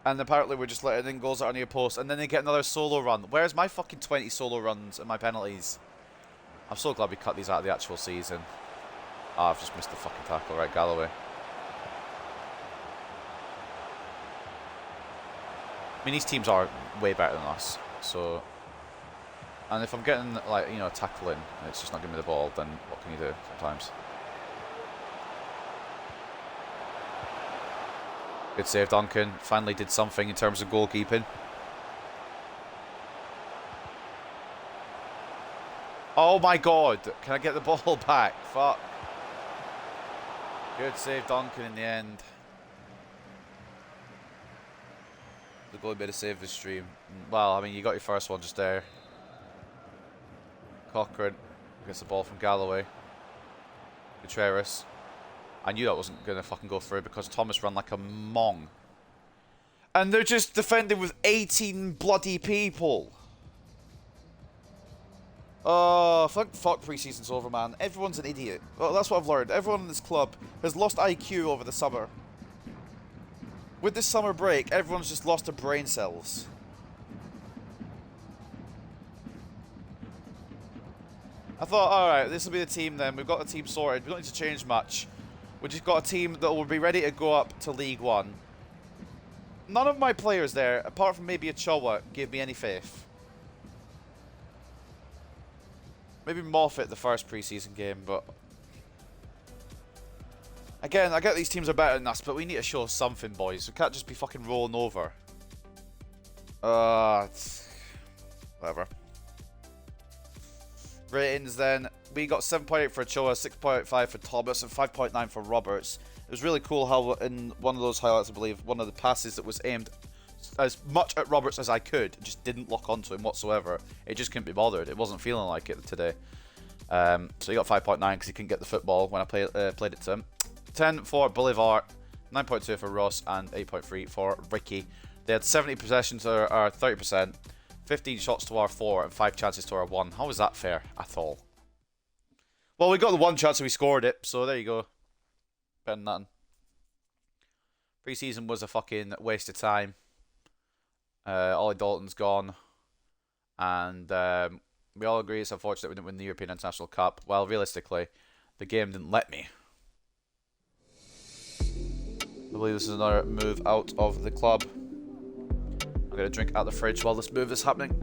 A: And apparently we're just letting in goals out on your post. And then they get another solo run. Where's my fucking 20 solo runs and my penalties? I'm so glad we cut these out of the actual season. Ah, I've just missed the fucking tackle. Right, Galloway. I mean, these teams are way better than us, so... And if I'm getting, like, you know, a tackle in, and it's just not giving me the ball, then what can you do sometimes? Good save, Duncan. Finally did something in terms of goalkeeping. Oh my god! Can I get the ball back? Fuck. Good save, Duncan, in the end. The goalie made a save this stream. Well, I mean, you got your first one just there. Cochrane gets the ball from Galloway. Gutierrez. I knew that wasn't going to fucking go through because Thomas ran like a mong. And they're just defending with 18 bloody people. Oh, fuck pre-season's over, man. Everyone's an idiot. Well, that's what I've learned. Everyone in this club has lost IQ over the summer. With this summer break, everyone's just lost their brain cells. I thought, alright, this will be the team then. We've got the team sorted. We don't need to change much. We've just got a team that will be ready to go up to League One. None of my players there, apart from maybe Achowa, gave me any faith. Maybe Moffat the first pre-season game, but... Again, I get these teams are better than us, but we need to show something, boys. We can't just be fucking rolling over. Whatever. Ratings then. We got 7.8 for Ochoa, 6.5 for Thomas, and 5.9 for Roberts. It was really cool how in one of those highlights, I believe, one of the passes that was aimed as much at Roberts as I could, just didn't lock onto him whatsoever. It just couldn't be bothered. It wasn't feeling like it today. So he got 5.9 because he couldn't get the football when I played it to him. 10 for Bolivar, 9.2 for Ross, and 8.3 for Ricky. They had 70 possessions, or 30%, 15 shots to our 4, and 5 chances to our 1. How is that fair at all? Well, we got the one chance and we scored it, so there you go. Better than nothing. Pre-season was a fucking waste of time. Ollie Dalton's gone. And we all agree it's unfortunate we didn't win the European International Cup. Well, realistically, the game didn't let me. I believe this is another move out of the club. I'm going to drink out the fridge while this move is happening.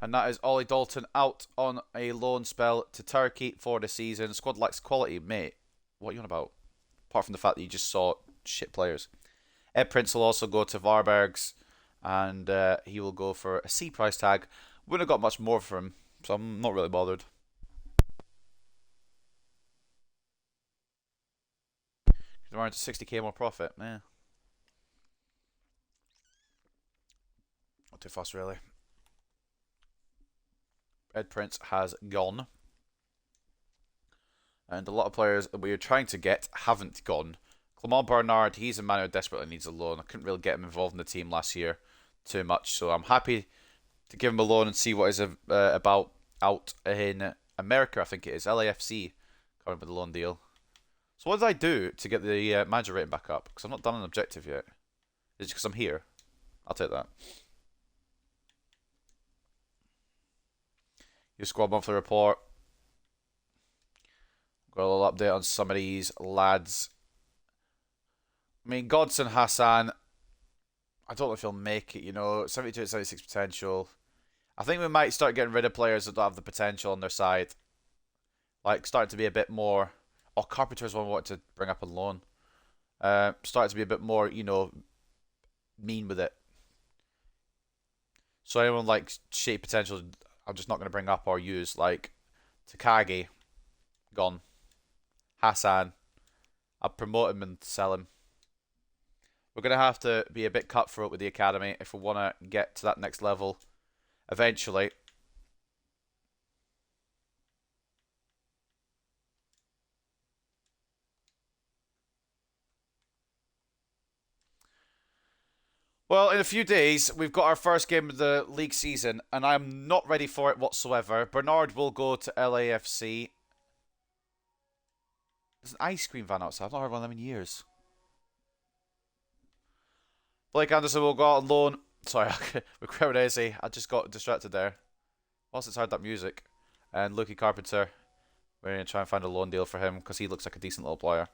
A: And that is Ollie Dalton out on a loan spell to Turkey for the season. Squad lacks quality, mate. What are you on about? Apart from the fact that you just saw shit players. Ed Prince will also go to Varbergs, and he will go for a C price tag. Wouldn't have got much more for him, so I'm not really bothered. He's around to 60k more profit, yeah. Not too fast, really. Ed Prince has gone. And a lot of players that we were trying to get haven't gone. Clement Bernard, he's a man who desperately needs a loan. I couldn't really get him involved in the team last year too much, so I'm happy to give him a loan and see what he's about out in America, I think it is. LAFC coming with the loan deal. So what did I do to get the manager rating back up? Because I've not done an objective yet. Is it because I'm here? I'll take that. Your squad monthly report. Got a little update on some of these lads. I mean, Godson Hassan, I don't know if he'll make it, you know. 72 and 76 potential. I think we might start getting rid of players that don't have the potential on their side. Like, starting to be a bit more... Oh, Carpenter's one I wanted to bring up on loan. Starting to be a bit more, you know, mean with it. So anyone like shitty potential, I'm just not going to bring up or use. Like, Takagi, gone. Hassan, I'll promote him and sell him. We're going to have to be a bit cutthroat with the academy if we want to get to that next level eventually. Well, in a few days, we've got our first game of the league season, and I'm not ready for it whatsoever. Bernard will go to LAFC. There's an ice cream van outside. I've not heard one of them in years. Blake Anderson will go out on loan. Sorry, with Cremonese. I just got distracted there. Whilst it's heard that music. And Lucky Carpenter. We're going to try and find a loan deal for him because he looks like a decent little player.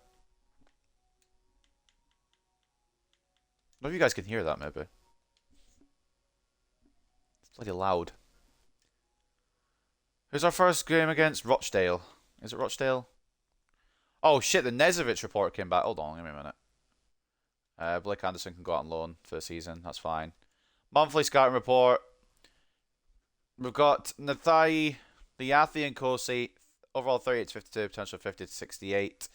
A: I don't know if you guys can hear that, maybe. It's bloody loud. Who's our first game against? Rochdale. Is it Rochdale? Oh shit, the Nezovic report came back. Hold on, give me a minute. Blake Anderson can go out on loan for the season. That's fine. Monthly scouting report. We've got Nathai, Liathi and Kosi. Overall 38 to 52, potential 50 to 68.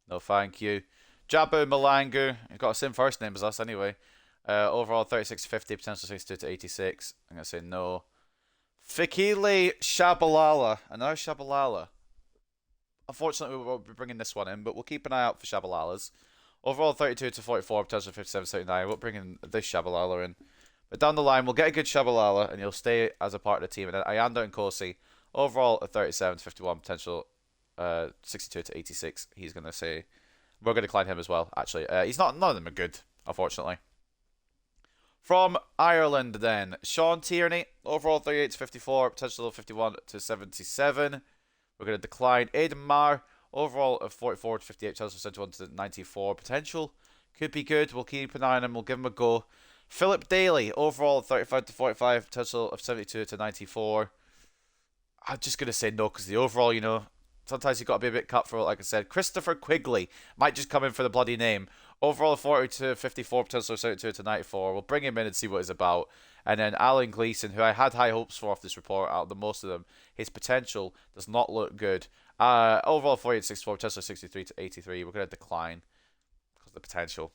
A: No thank you. Jabu Malangu. He's got the same first name as us anyway. Overall 36 to 50, potential 62 to 86. I'm going to say no. Fikile Tshabalala. Another Tshabalala. Unfortunately, we won't be bringing this one in, but we'll keep an eye out for Tshabalalas. Overall 32 to 44, potential 57 to 79. We won't bring in this Tshabalala in. But down the line, we'll get a good Tshabalala, and he'll stay as a part of the team. And then Ayanda and Kosi. Overall, a 37 to 51, potential 62 to 86. He's going to say... We're going to decline him as well, actually. He's not... None of them are good, unfortunately. From Ireland, then. Sean Tierney. Overall, 38 to 54, potential 51 to 77. We're going to decline. Aidan Marr. Overall, of 44 to 58, potential 71 to 94. Potential. Could be good. We'll keep an eye on him. We'll give him a go. Philip Daly. Overall, 35 to 45, potential of 72 to 94. I'm just going to say no because the overall, you know, sometimes you've got to be a bit cutthroat, like I said. Christopher Quigley might just come in for the bloody name. Overall, 40 to 54, potential 72 to 94. We'll bring him in and see what he's about. And then Alan Gleeson, who I had high hopes for off this report, out of the most of them, his potential does not look good. Overall, 40 to 64, potential 63 to 83. We're going to decline because of the potential.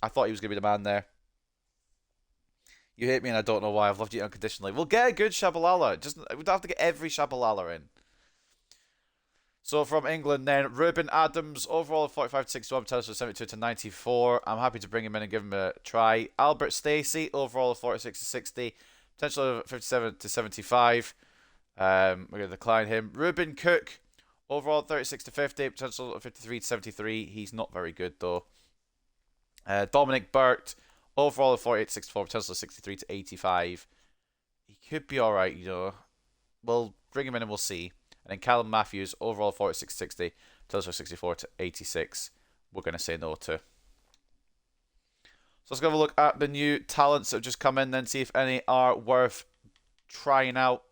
A: I thought he was going to be the man there. You hate me and I don't know why. I've loved you unconditionally. We'll get a good Tshabalala. We don't have to get every Tshabalala in. So from England then, Ruben Adams, overall 45 to 61, potential 72 to 94. I'm happy to bring him in and give him a try. Albert Stacey, overall 46 to 60, potential 57 to 75. We're going to decline him. Ruben Cook, overall 36 to 50, potential 53 to 73. He's not very good though. Dominic Burt, overall 48 to 64, potential 63 to 85. He could be alright, you know. We'll bring him in and we'll see. And then Callum Matthews, overall 46 to 60, potential 64 to 86. We're going to say no to. So let's go have a look at the new talents that have just come in, then see if any are worth trying out.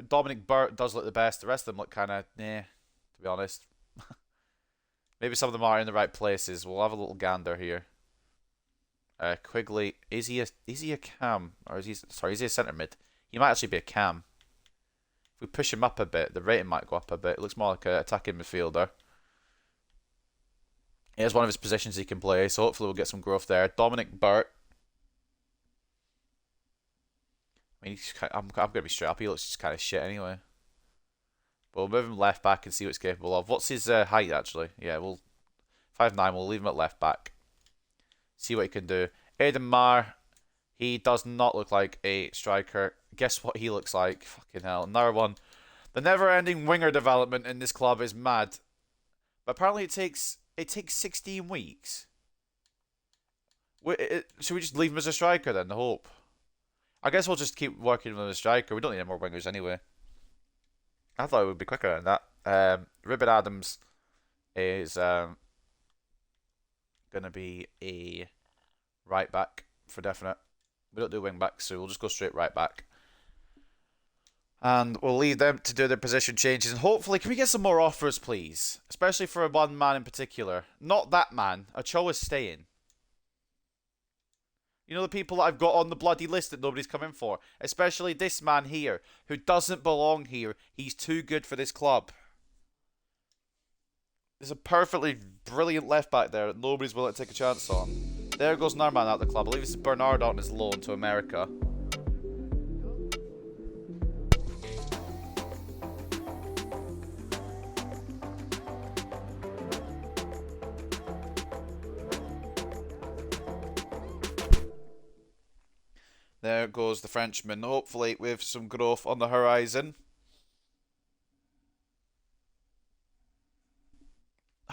A: Dominic Burt does look the best. The rest of them look kind of, to be honest. Maybe some of them are in the right places. We'll have a little gander here. Quigley, is he a cam? Or is he a centre mid? He might actually be a cam. If we push him up a bit, the rating might go up a bit. It looks more like an attacking midfielder. Here's one of his positions he can play, so hopefully we'll get some growth there. Dominic Burt. I mean, I'm going to be straight up. He looks just kind of shit anyway. But we'll move him left back and see what he's capable of. What's his height, actually? Yeah, we'll 5'9", we'll leave him at left back. See what he can do. Aidan Marr. He does not look like a striker. Guess what he looks like? Fucking hell. Another one. The never-ending winger development in this club is mad. But apparently it takes 16 weeks. Should we just leave him as a striker then? The hope. I guess we'll just keep working with a striker. We don't need any more wingers anyway. I thought it would be quicker than that. Ruben Adams is going to be a right back for definite. We don't do wing backs, so we'll just go straight right back. And we'll leave them to do their position changes. And hopefully, can we get some more offers, please? Especially for one man in particular. Not that man. Ochoa's staying. You know the people that I've got on the bloody list that nobody's come in for? Especially this man here, who doesn't belong here. He's too good for this club. There's a perfectly brilliant left back there that nobody's willing to take a chance on. There goes another man out of the club. I believe this is Bernard on his loan to America. There goes the Frenchman, hopefully with some growth on the horizon.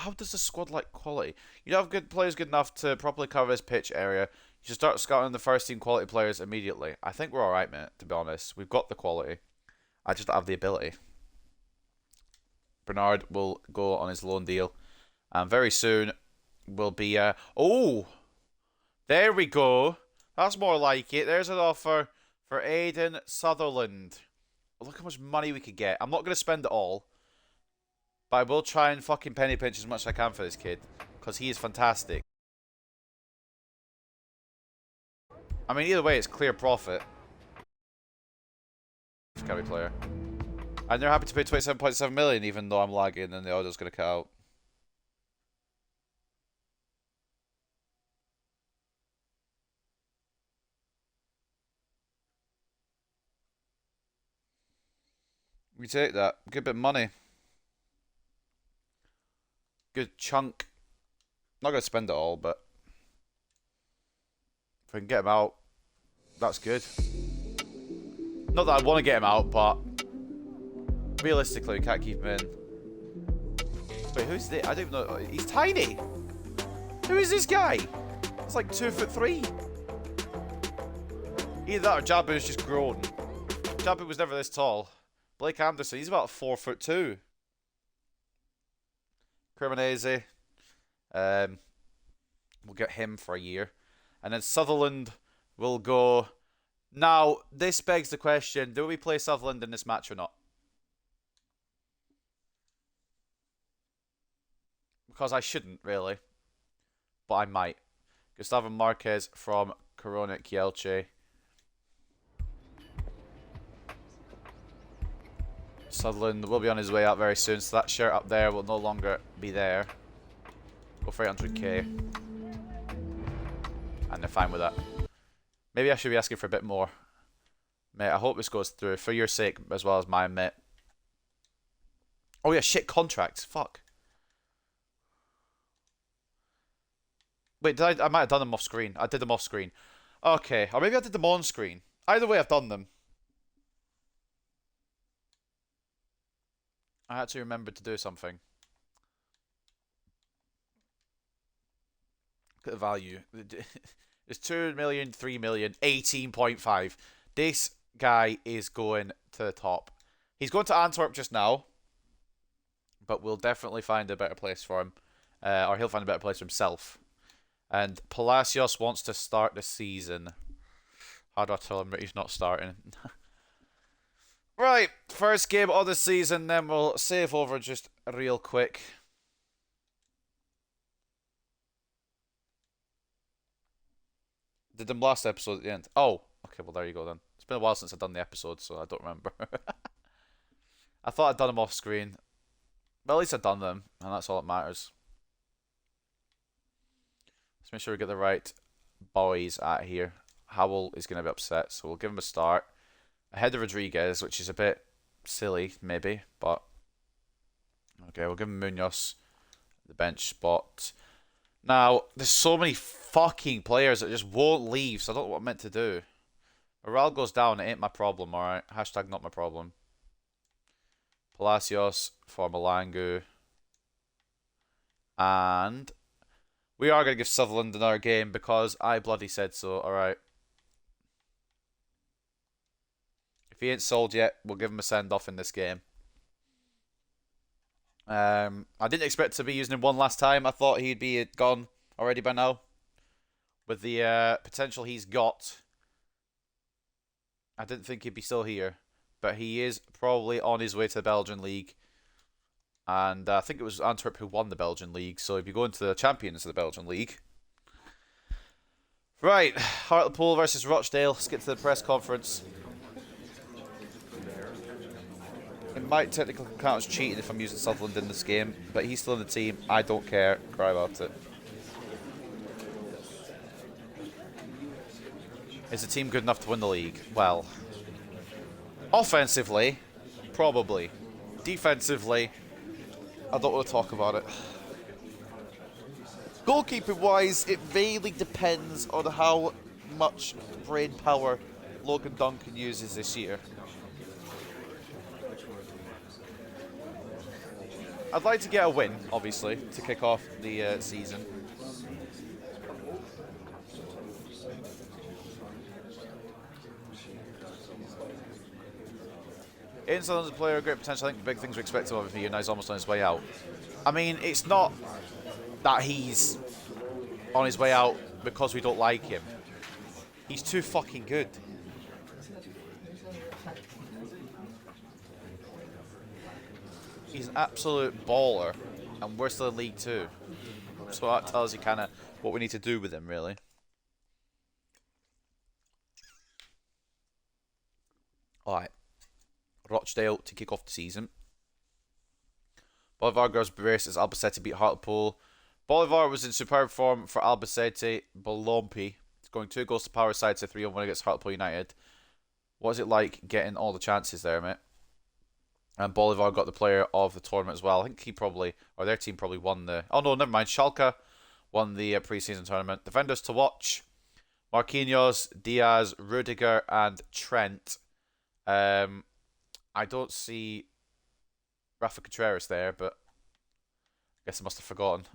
A: How does the squad like quality? You don't have good players good enough to properly cover this pitch area. You should start scouting the first team quality players immediately. I think we're alright, mate, to be honest. We've got the quality. I just don't have the ability. Bernard will go on his loan deal. And very soon will be... oh! There we go. That's more like it. There's an offer for Aidan Sutherland. Look how much money we could get. I'm not going to spend it all. But I will try and fucking penny pinch as much as I can for this kid. Because he is fantastic. I mean, either way, it's clear profit. Carry player. And they're happy to pay 27.7 million even though I'm lagging and the audio's going to cut out. We take that. Good bit of money. Good chunk. Not going to spend it all, but if we can get him out, that's good. Not that I want to get him out, but realistically, we can't keep him in. Wait, who's this? I don't even know. He's tiny. Who is this guy? He's like 2'3". Either that or Jabu's just grown. Jabu was never this tall. Blake Anderson, he's about 4'2". Cremonese. We'll get him for a year. And then Sutherland will go. Now, this begs the question, do we play Sutherland in this match or not? Because I shouldn't, really. But I might. Gustavo Marquez from Corona Kielce. Sutherland will be on his way out very soon, so that shirt up there will no longer be there. Go for 800k. And they're fine with that. Maybe I should be asking for a bit more. Mate, I hope this goes through. For your sake, as well as mine, mate. Oh yeah, shit, contracts. Fuck. Wait, I might have done them off screen. I did them off screen. Okay, or maybe I did them on screen. Either way, I've done them. I had to remember to do something. Look at the value. It's 2 million, 3 million, 18.5. This guy is going to the top. He's going to Antwerp just now. But we'll definitely find a better place for him. Or he'll find a better place for himself. And Palacios wants to start the season. How do I tell him that he's not starting? Right, first game of the season, then we'll save over just real quick. Did them last episode at the end? Oh, okay, well there you go then. It's been a while since I've done the episode, so I don't remember. I thought I'd done them off screen. But at least I've done them, and that's all that matters. Let's make sure we get the right boys at here. Howell is going to be upset, so we'll give him a start. Ahead of Rodriguez, which is a bit silly, maybe, but... Okay, we'll give him Munoz the bench spot. Now, there's so many fucking players that just won't leave, so I don't know what I'm meant to do. Morale goes down, it ain't my problem, alright? Hashtag not my problem. Palacios for Malangu. And we are going to give Sutherland another game because I bloody said so, alright? If he ain't sold yet, we'll give him a send-off in this game. I didn't expect to be using him one last time. I thought he'd be gone already by now. With the potential he's got, I didn't think he'd be still here. But he is probably on his way to the Belgian League. And I think it was Antwerp who won the Belgian League. So he'd be going to the champions of the Belgian League. Right, Hartlepool versus Rochdale. Let's get to the press conference. It might technically count as cheating if I'm using Sutherland in this game, but he's still in the team. I don't care. Cry about it. Is the team good enough to win the league? Well, offensively, probably. Defensively, I don't want to talk about it. Goalkeeping-wise, it really depends on how much brain power Logan Duncan uses this year. I'd like to get a win, obviously, to kick off the season. Aidan Sutherland's a player of great potential. I think the big things we expect of him, and now he's almost on his way out. I mean, it's not that he's on his way out because we don't like him. He's too fucking good. He's an absolute baller, and we're still in League 2. So that tells you kind of what we need to do with him, really. Alright. Rochdale to kick off the season. Bolivar goes braces. Albacete beat Hartlepool. Bolivar was in superb form for Albacete. Bolompi going 2 goals to power side to 3-1 against Hartlepool United. What was it like getting all the chances there, mate? And Bolivar got the player of the tournament as well. I think he probably, or their team probably won the... Oh no, never mind. Schalke won the pre-season tournament. Defenders to watch. Marquinhos, Diaz, Rudiger and Trent. I don't see Rafa Contreras there, but I guess I must have forgotten.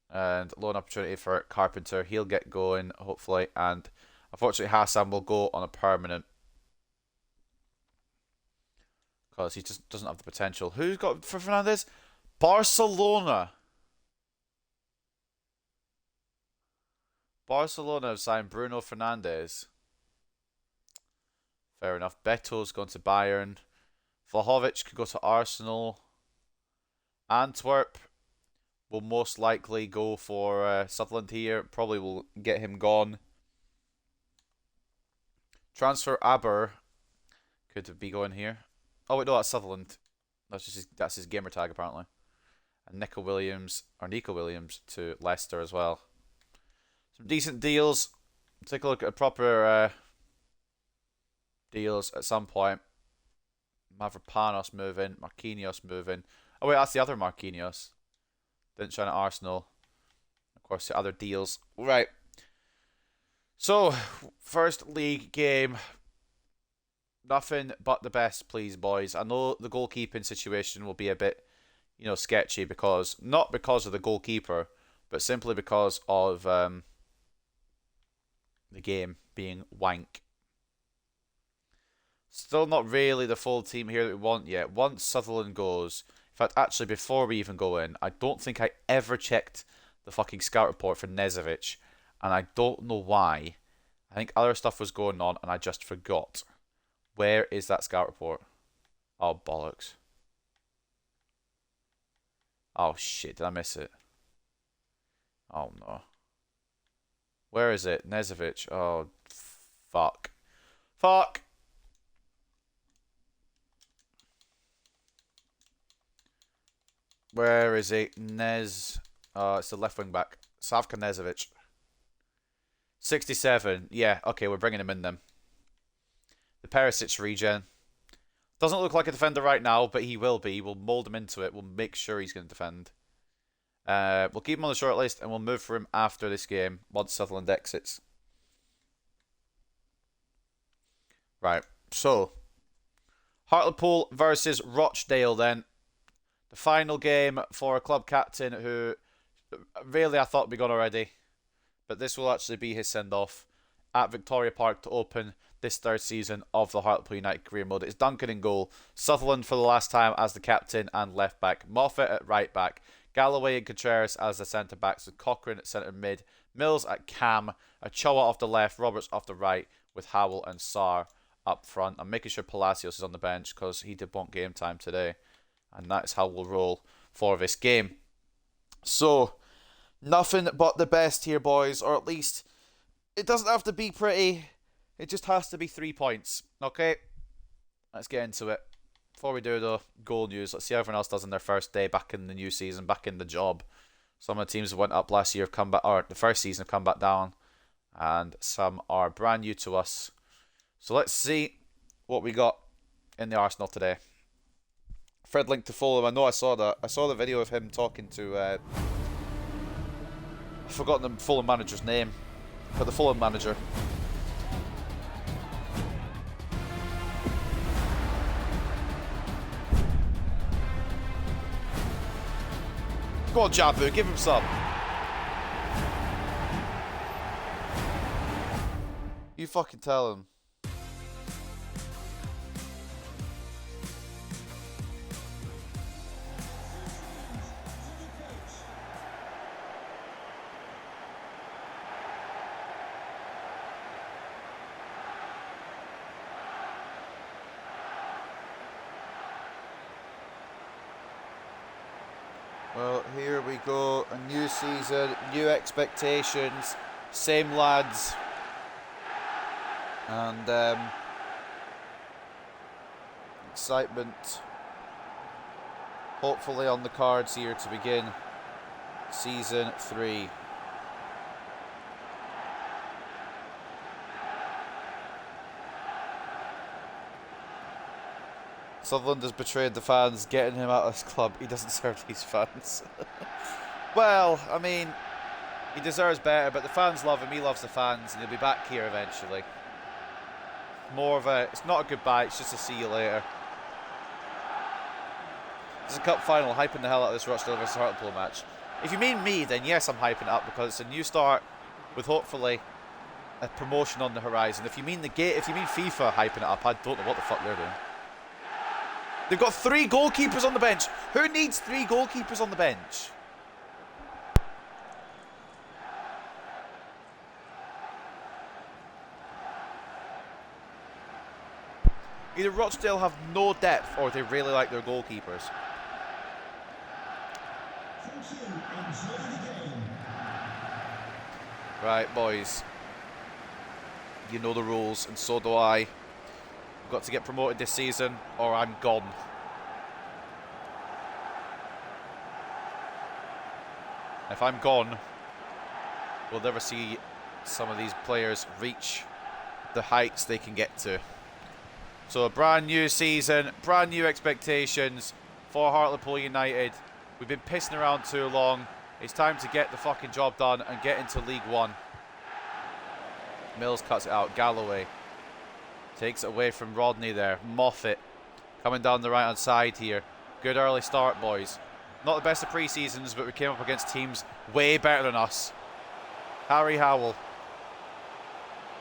A: And loan opportunity for Carpenter. He'll get going, hopefully. And unfortunately, Hassan will go on a permanent. Because he just doesn't have the potential. Who's got for Fernandes? Barcelona. Barcelona have signed Bruno Fernandes. Fair enough. Beto's gone to Bayern. Vlahovic could go to Arsenal. Antwerp will most likely go for Sutherland here. Probably will get him gone. Transfer Aber could be going here. Oh wait, no, that's Sutherland. That's his gamer tag apparently. And Nico Williams to Leicester as well. Some decent deals. Take a look at proper deals at some point. Mavropanos moving, Marquinhos moving. Oh wait, that's the other Marquinhos. Didn't shine at Arsenal. Of course, the other deals. Right. So, first league game. Nothing but the best, please, boys. I know the goalkeeping situation will be a bit, sketchy because not because of the goalkeeper, but simply because of the game being wank. Still not really the full team here that we want yet. Once Sutherland goes, in fact, actually, before we even go in, I don't think I ever checked the fucking scout report for Nezovic, and I don't know why. I think other stuff was going on, and I just forgot. Where is that scout report? Oh, bollocks. Oh, shit. Did I miss it? Oh, no. Where is it? Nezovic. Oh, fuck. Fuck! Where is it? It's the left wing back. Savka Nezovic. 67. Yeah, okay, we're bringing him in then. The Perisic regen. Doesn't look like a defender right now, but he will be. We'll mould him into it. We'll make sure he's going to defend. We'll keep him on the short list, and we'll move for him after this game, once Sutherland exits. Right, so. Hartlepool versus Rochdale then. The final game for a club captain who, really I thought would be gone already. But this will actually be his send-off at Victoria Park to open this third season of the Hartlepool United career mode. It's Duncan in goal. Sutherland for the last time as the captain and left back. Moffat at right back. Galloway and Contreras as the centre backs. With Cochrane at centre mid. Mills at cam. Ochoa off the left. Roberts off the right. With Howell and Sarr up front. I'm making sure Palacios is on the bench because he did want game time today. And that's how we'll roll for this game. So, nothing but the best here, boys. Or at least, it doesn't have to be pretty. It just has to be 3 points. Okay? Let's get into it. Before we do the goal news, let's see how everyone else does in their first day back in the new season, back in the job. Some of the teams that went up last year have come back, or the first season have come back down. And some are brand new to us. So let's see what we got in the Arsenal today. Fred linked to Fulham. I know I saw that. I saw the video of him talking to... I've forgotten the Fulham manager's name. But the Fulham manager. Go on, Jabu, give him some. You fucking tell him. Well, here we go. A new season, new expectations, same lads. And excitement hopefully on the cards here to begin season 3. Sutherland has betrayed the fans, getting him out of this club. He doesn't serve these fans. Well, I mean, he deserves better, but the fans love him, he loves the fans, and he'll be back here eventually. More of a, it's not a goodbye, it's just a see you later. It's a cup final, hyping the hell out of this Rochdale versus Hartlepool match. If you mean me, then yes, I'm hyping it up because it's a new start with hopefully a promotion on the horizon. If you mean if you mean FIFA hyping it up, I don't know what the fuck they're doing. They've got 3 goalkeepers on the bench. Who needs 3 goalkeepers on the bench? Either Rochdale have no depth or they really like their goalkeepers. Right, boys. You know the rules, and so do I. I've got to get promoted this season, or I'm gone. If I'm gone, we'll never see some of these players reach the heights they can get to. So a brand new season, brand new expectations for Hartlepool United. We've been pissing around too long. It's time to get the fucking job done and get into League One. Mills cuts it out. Galloway takes it away from Rodney there. Moffat coming down the right hand side here. Good early start, boys. Not the best of pre-seasons, but we came up against teams way better than us. Harry Howell.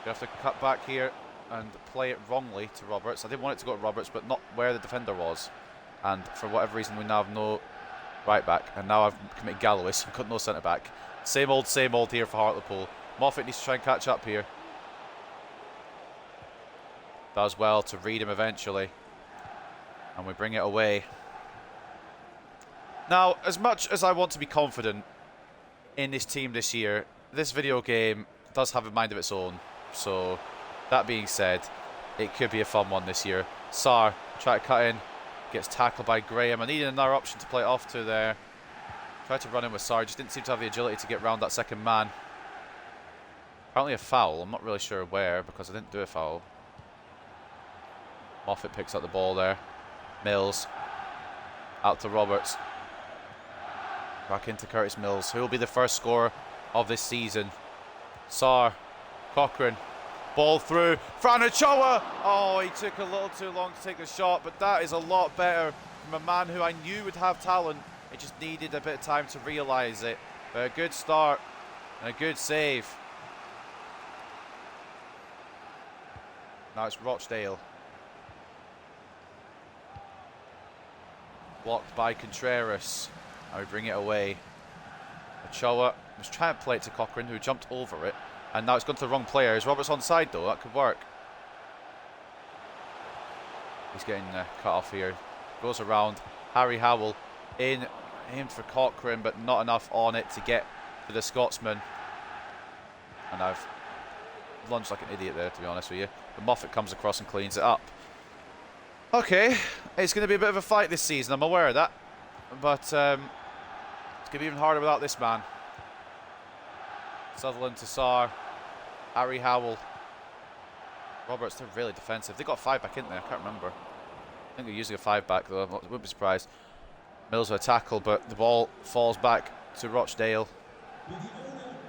A: We have to cut back here and play it wrongly to Roberts. I didn't want it to go to Roberts, but not where the defender was. And for whatever reason, we now have no right back. And now I've committed Galloway, so I've got no centre back. Same old here for Hartlepool. Moffat needs to try and catch up here. Does well to read him eventually. And we bring it away. Now, as much as I want to be confident in this team this year, this video game does have a mind of its own. So, that being said, it could be a fun one this year. Sarr, try to cut in, gets tackled by Graham. I needed another option to play it off to there. Tried to run in with Sarr, just didn't seem to have the agility to get round that second man. Apparently a foul, I'm not really sure where because I didn't do a foul. Moffat picks up the ball there. Mills. Out to Roberts. Back into Curtis Mills, who will be the first scorer of this season. Sarr. Cochrane. Ball through. Franachoa! Oh, he took a little too long to take the shot, but that is a lot better from a man who I knew would have talent. It just needed a bit of time to realise it. But a good start and a good save. Now it's Rochdale. Blocked by Contreras. Now we bring it away. Ochoa was trying to play it to Cochrane, who jumped over it. And now it's gone to the wrong player. Is Roberts onside though? That could work. He's getting cut off here. Goes around. Harry Howell in. Aimed for Cochrane, but not enough on it to get to the Scotsman. And I've lunged like an idiot there, to be honest with you. But Moffat comes across and cleans it up. Okay, it's going to be a bit of a fight this season, I'm aware of that. But it's going to be even harder without this man. Sutherland to Sarr. Harry Howell. Roberts, they're really defensive. They got 5 back in there, I can't remember. I think they're using a 5 back though, I wouldn't be surprised. Mills with a tackle, but the ball falls back to Rochdale.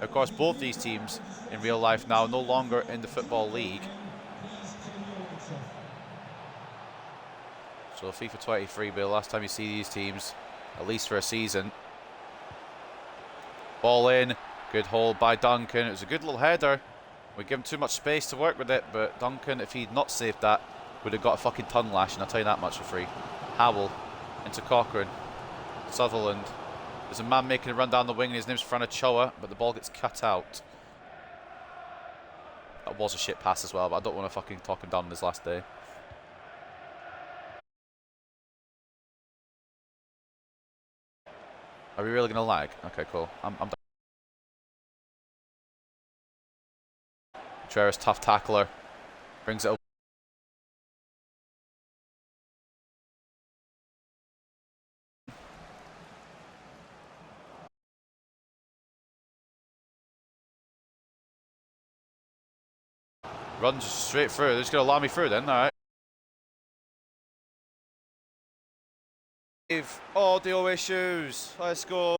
A: Of course, both these teams in real life now no longer in the Football League. So FIFA 23 will be the last time you see these teams, at least for a season. Ball in. Good hold by Duncan. It was a good little header. We give him too much space to work with it, but Duncan, if he'd not saved that, would have got a fucking tongue lash, and I'll tell you that much for free. Howell into Cochrane. Sutherland. There's a man making a run down the wing, and his name's Franachoa, but the ball gets cut out. That was a shit pass as well, but I don't want to fucking talk him down on his last day. Are we really going to lag? Okay, cool. I'm done. Contreras, tough tackler. Brings it over. Runs straight through. They're just going to allow me through then, alright. Audio issues. Let's go.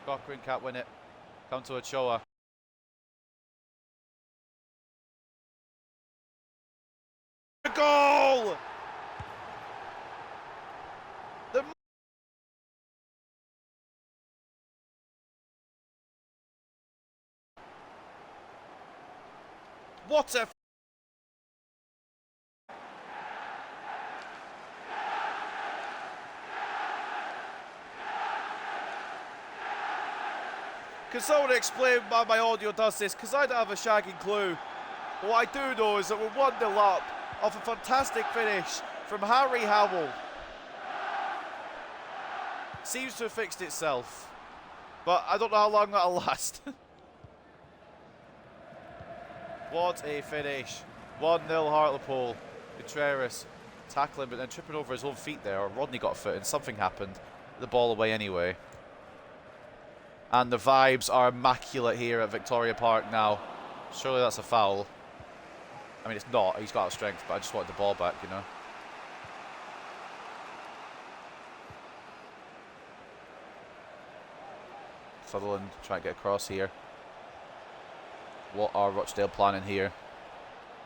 A: Cochrane can't win it. Come to Ochoa. Goal! What a... Can someone explain why my audio does this? Because I don't have a shagging clue. What I do know is that we're 1-0 up off a fantastic finish from Harry Howell. Seems to have fixed itself. But I don't know how long that'll last. What a finish. 1-0 Hartlepool. Contreras tackling but then tripping over his own feet there. Or Rodney got a foot and something happened. The ball away anyway. And the vibes are immaculate here at Victoria Park now. Surely that's a foul. I mean, it's not. He's got out of strength, but I just wanted the ball back, you know. Sutherland trying to get across here. What are Rochdale planning here?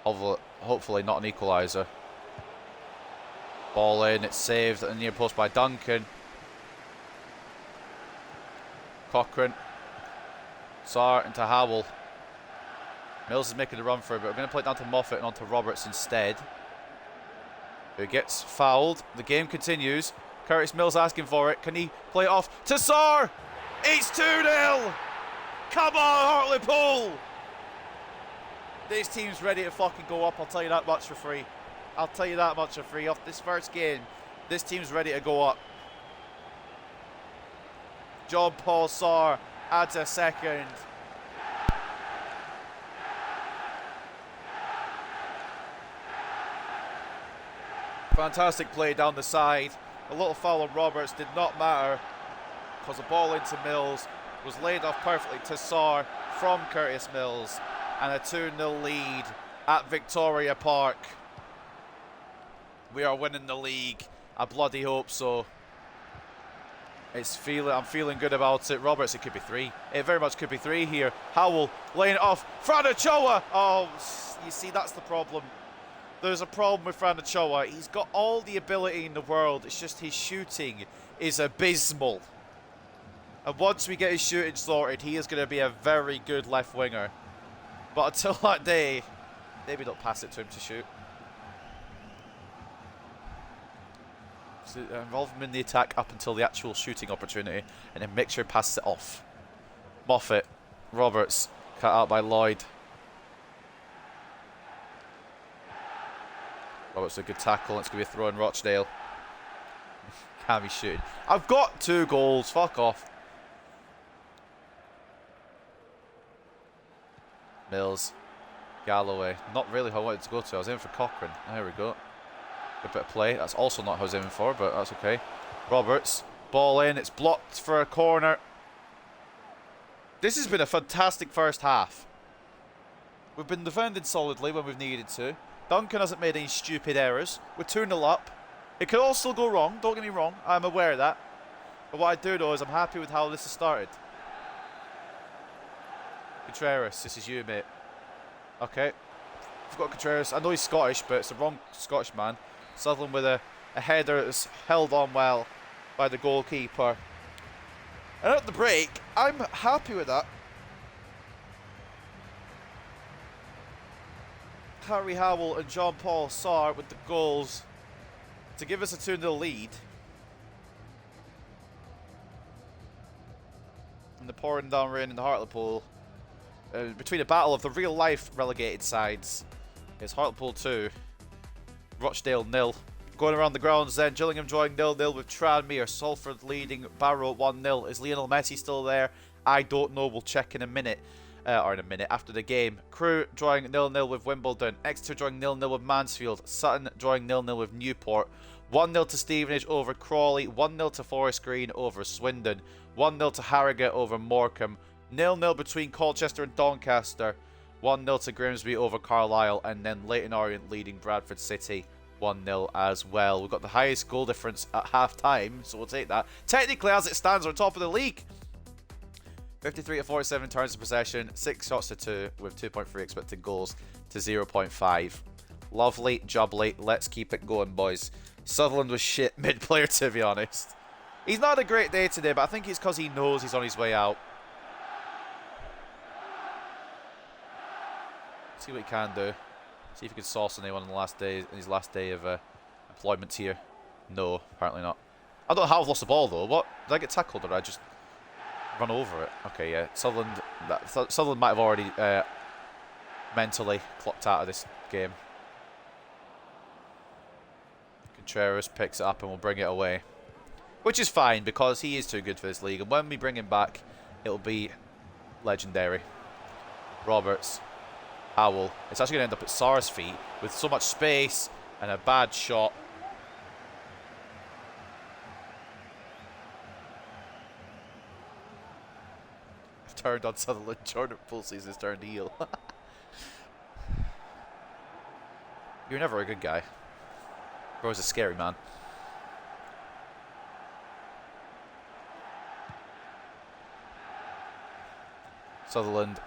A: Hopefully not an equaliser. Ball in, it's saved at the near post by Duncan. Cochrane. Sarr into Howell. Mills is making a run for it, but we're going to play it down to Moffat and onto Roberts instead. Who gets fouled. The game continues. Curtis Mills asking for it. Can he play it off to Sarr? It's 2-0! Come on, Hartlepool! This team's ready to fucking go up, I'll tell you that much for free. I'll tell you that much for free. Off this first game, this team's ready to go up. John Paul Sarr adds a second. Fantastic play down the side. A little foul on Roberts did not matter because the ball into Mills was laid off perfectly to Sarr from Curtis Mills, and a 2-0 lead at Victoria Park. We are winning the league. I bloody hope so. I'm feeling good about it. Roberts, it could be 3. It very much could be 3 here. Howell laying it off. Franachoa! Oh, you see, that's the problem. There's a problem with Franachoa. He's got all the ability in the world. It's just his shooting is abysmal. And once we get his shooting sorted, he is going to be a very good left winger. But until that day, maybe don't pass it to him to shoot. So involve him in the attack up until the actual shooting opportunity, and then make sure he passes it off. Moffat, Roberts, cut out by Lloyd. Roberts a good tackle. It's going to be a throw in Rochdale. Can't be shooting. I've got 2 goals. Fuck off. Mills. Galloway. Not really who I wanted to go to. I was aiming for Cochrane. There we go. Good bit of play. That's also not who I was aiming for, but that's okay. Roberts. Ball in. It's blocked for a corner. This has been a fantastic first half. We've been defending solidly when we've needed to. Duncan hasn't made any stupid errors. We're 2-0 up. It could all still go wrong. Don't get me wrong. I'm aware of that. But what I do know is I'm happy with how this has started. Contreras, this is you, mate. Okay. Forgot Contreras. I know he's Scottish, but it's the wrong Scottish man. Sutherland with a header that's held on well by the goalkeeper. And at the break, I'm happy with that. Harry Howell and Jean-Paul Sarr with the goals to give us a 2-0 lead. And the pouring down rain in the Hartlepool. Between a battle of the real-life relegated sides. It's Hartlepool 2, Rochdale 0. Going around the grounds then, Gillingham drawing 0-0 with Tranmere. Salford leading Barrow 1-0. Is Lionel Messi still there? I don't know. We'll check in a minute. Or in a minute after the game. Crewe drawing 0-0 with Wimbledon. Exeter drawing 0-0 with Mansfield. Sutton drawing 0-0 with Newport. 1-0 to Stevenage over Crawley. 1-0 to Forest Green over Swindon. 1-0 to Harrogate over Morecambe. 0-0 between Colchester and Doncaster. 1-0 to Grimsby over Carlisle. And then Leyton Orient leading Bradford City 1-0 as well. We've got the highest goal difference at half-time, so we'll take that. Technically, as it stands, we're top of the league. 53 to 47 turns of possession, 6 shots to 2 with 2.3 expected goals to 0.5. Lovely, jubbly. Let's keep it going, boys. Sutherland was shit mid-player, to be honest. He's not had a great day today, but I think it's because he knows he's on his way out. See what he can do. See if he can sauce anyone in his last day of employment here. No, apparently not. I don't know how I've lost the ball though. What? Did I get tackled or did I just run over it? Okay, yeah. Sutherland might have already mentally clocked out of this game. Contreras picks it up and will bring it away. Which is fine because he is too good for this league. And when we bring him back, it'll be legendary. Roberts. Howell. It's actually going to end up at Sarr's feet with so much space and a bad shot. I've turned on Sutherland. Jordan Pulsey's has turned heel. You're never a good guy. You're always a scary man. Sutherland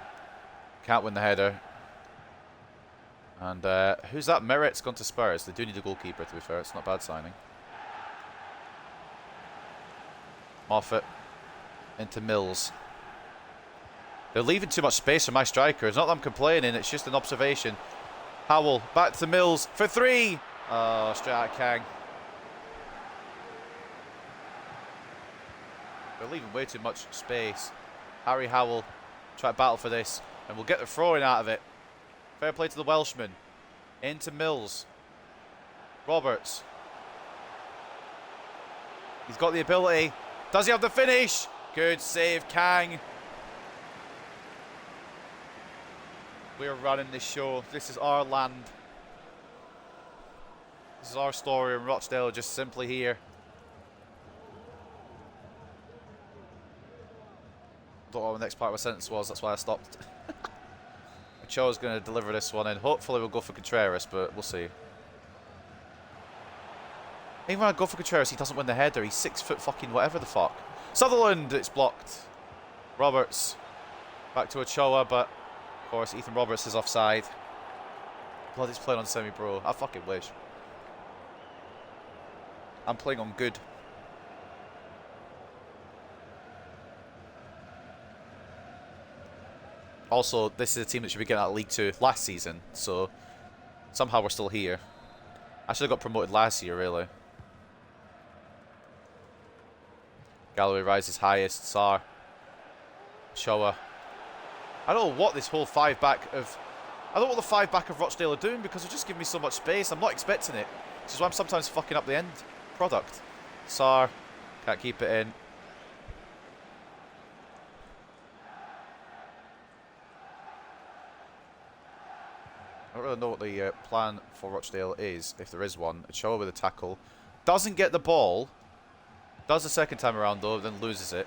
A: can't win the header. And who's that? Merritt's gone to Spurs. They do need a goalkeeper, to be fair. It's not a bad signing. Moffat into Mills. They're leaving too much space for my striker. It's not that I'm complaining. It's just an observation. Howell back to Mills for 3. Oh, straight out of Kang. They're leaving way too much space. Harry Howell try to battle for this. And we'll get the throw-in out of it. Fair play to the Welshman. Into Mills. Roberts. He's got the ability. Does he have the finish? Good save, Kang. We're running this show. This is our land. This is our story, and Rochdale are just simply here. I don't know what the next part of my sentence was, that's why I stopped. Cho's going to deliver this one in. Hopefully we'll go for Contreras, but we'll see. Even when I go for Contreras, he doesn't win the header. He's 6 foot fucking whatever the fuck. Sutherland, it's blocked. Roberts. Back to Ochoa, but of course Ethan Roberts is offside. Blood, he's playing on semi-pro. I fucking wish. I'm playing on good. Also, this is a team that should be getting out of League 2 last season, so somehow we're still here. I should have got promoted last year, really. Galloway rises highest. Sarr. Showa. I don't know what this whole 5-back of... I don't know what the 5-back of Rochdale are doing because they're just giving me so much space. I'm not expecting it. Which is why I'm sometimes fucking up the end product. Sarr. Can't keep it in. I don't really know what the plan for Rochdale is, if there is one. Ochoa with a tackle. Doesn't get the ball. Does the second time around, though, then loses it.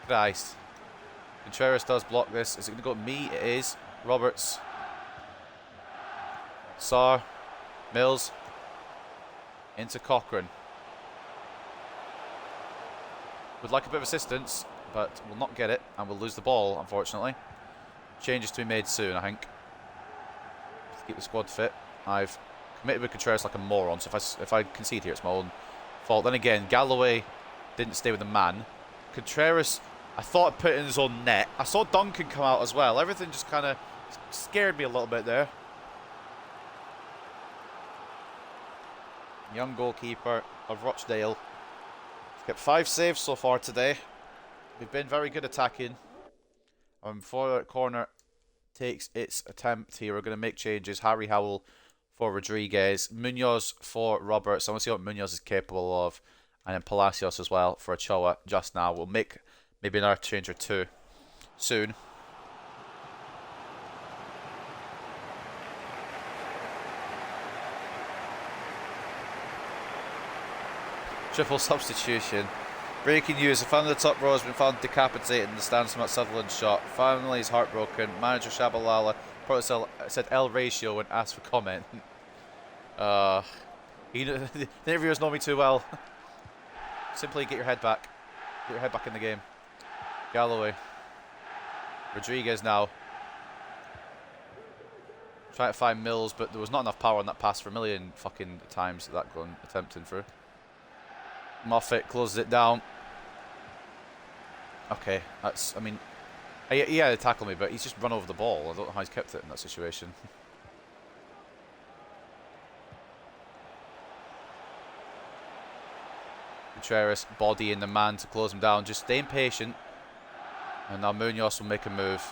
A: Christ. Contreras does block this. Is it going to go to me? It is. Roberts. Sarr. Mills. Into Cochrane. Would like a bit of assistance. but we'll not get it, and we'll lose the ball, unfortunately. Changes to be made soon, I think. To keep the squad fit. I've committed with Contreras like a moron, so if I concede here, it's my own fault. Then again, Galloway didn't stay with the man. Contreras, I thought I'd put it in his own net. I saw Duncan come out as well. Everything just kind of scared me a little bit there. Young goalkeeper of Rochdale. He's got 5 saves so far today. We've been very good attacking. Before the corner takes its attempt here, we're going to make changes. Harry Howell for Rodriguez. Munoz for Roberts. I want to see what Munoz is capable of. And then Palacios as well for Ochoa just now. We'll make maybe another change or two soon. Triple substitution. Breaking news, a fan of the top row has been found decapitated in the stands from that Sutherland shot. Family is heartbroken. Manager Tshabalala said L ratio when asked for comment. The interviewers know me too well. Simply get your head back. Get your head back in the game. Galloway. Rodriguez now. Trying to find Mills, but there was not enough power on that pass for a million fucking times that going attempting through. Moffat closes it down. Okay, that's, I mean, he had to tackle me, but he's just run over the ball. I don't know how he's kept it in that situation. Contreras body in the man to close him down. Just staying patient. And now Munoz will make a move.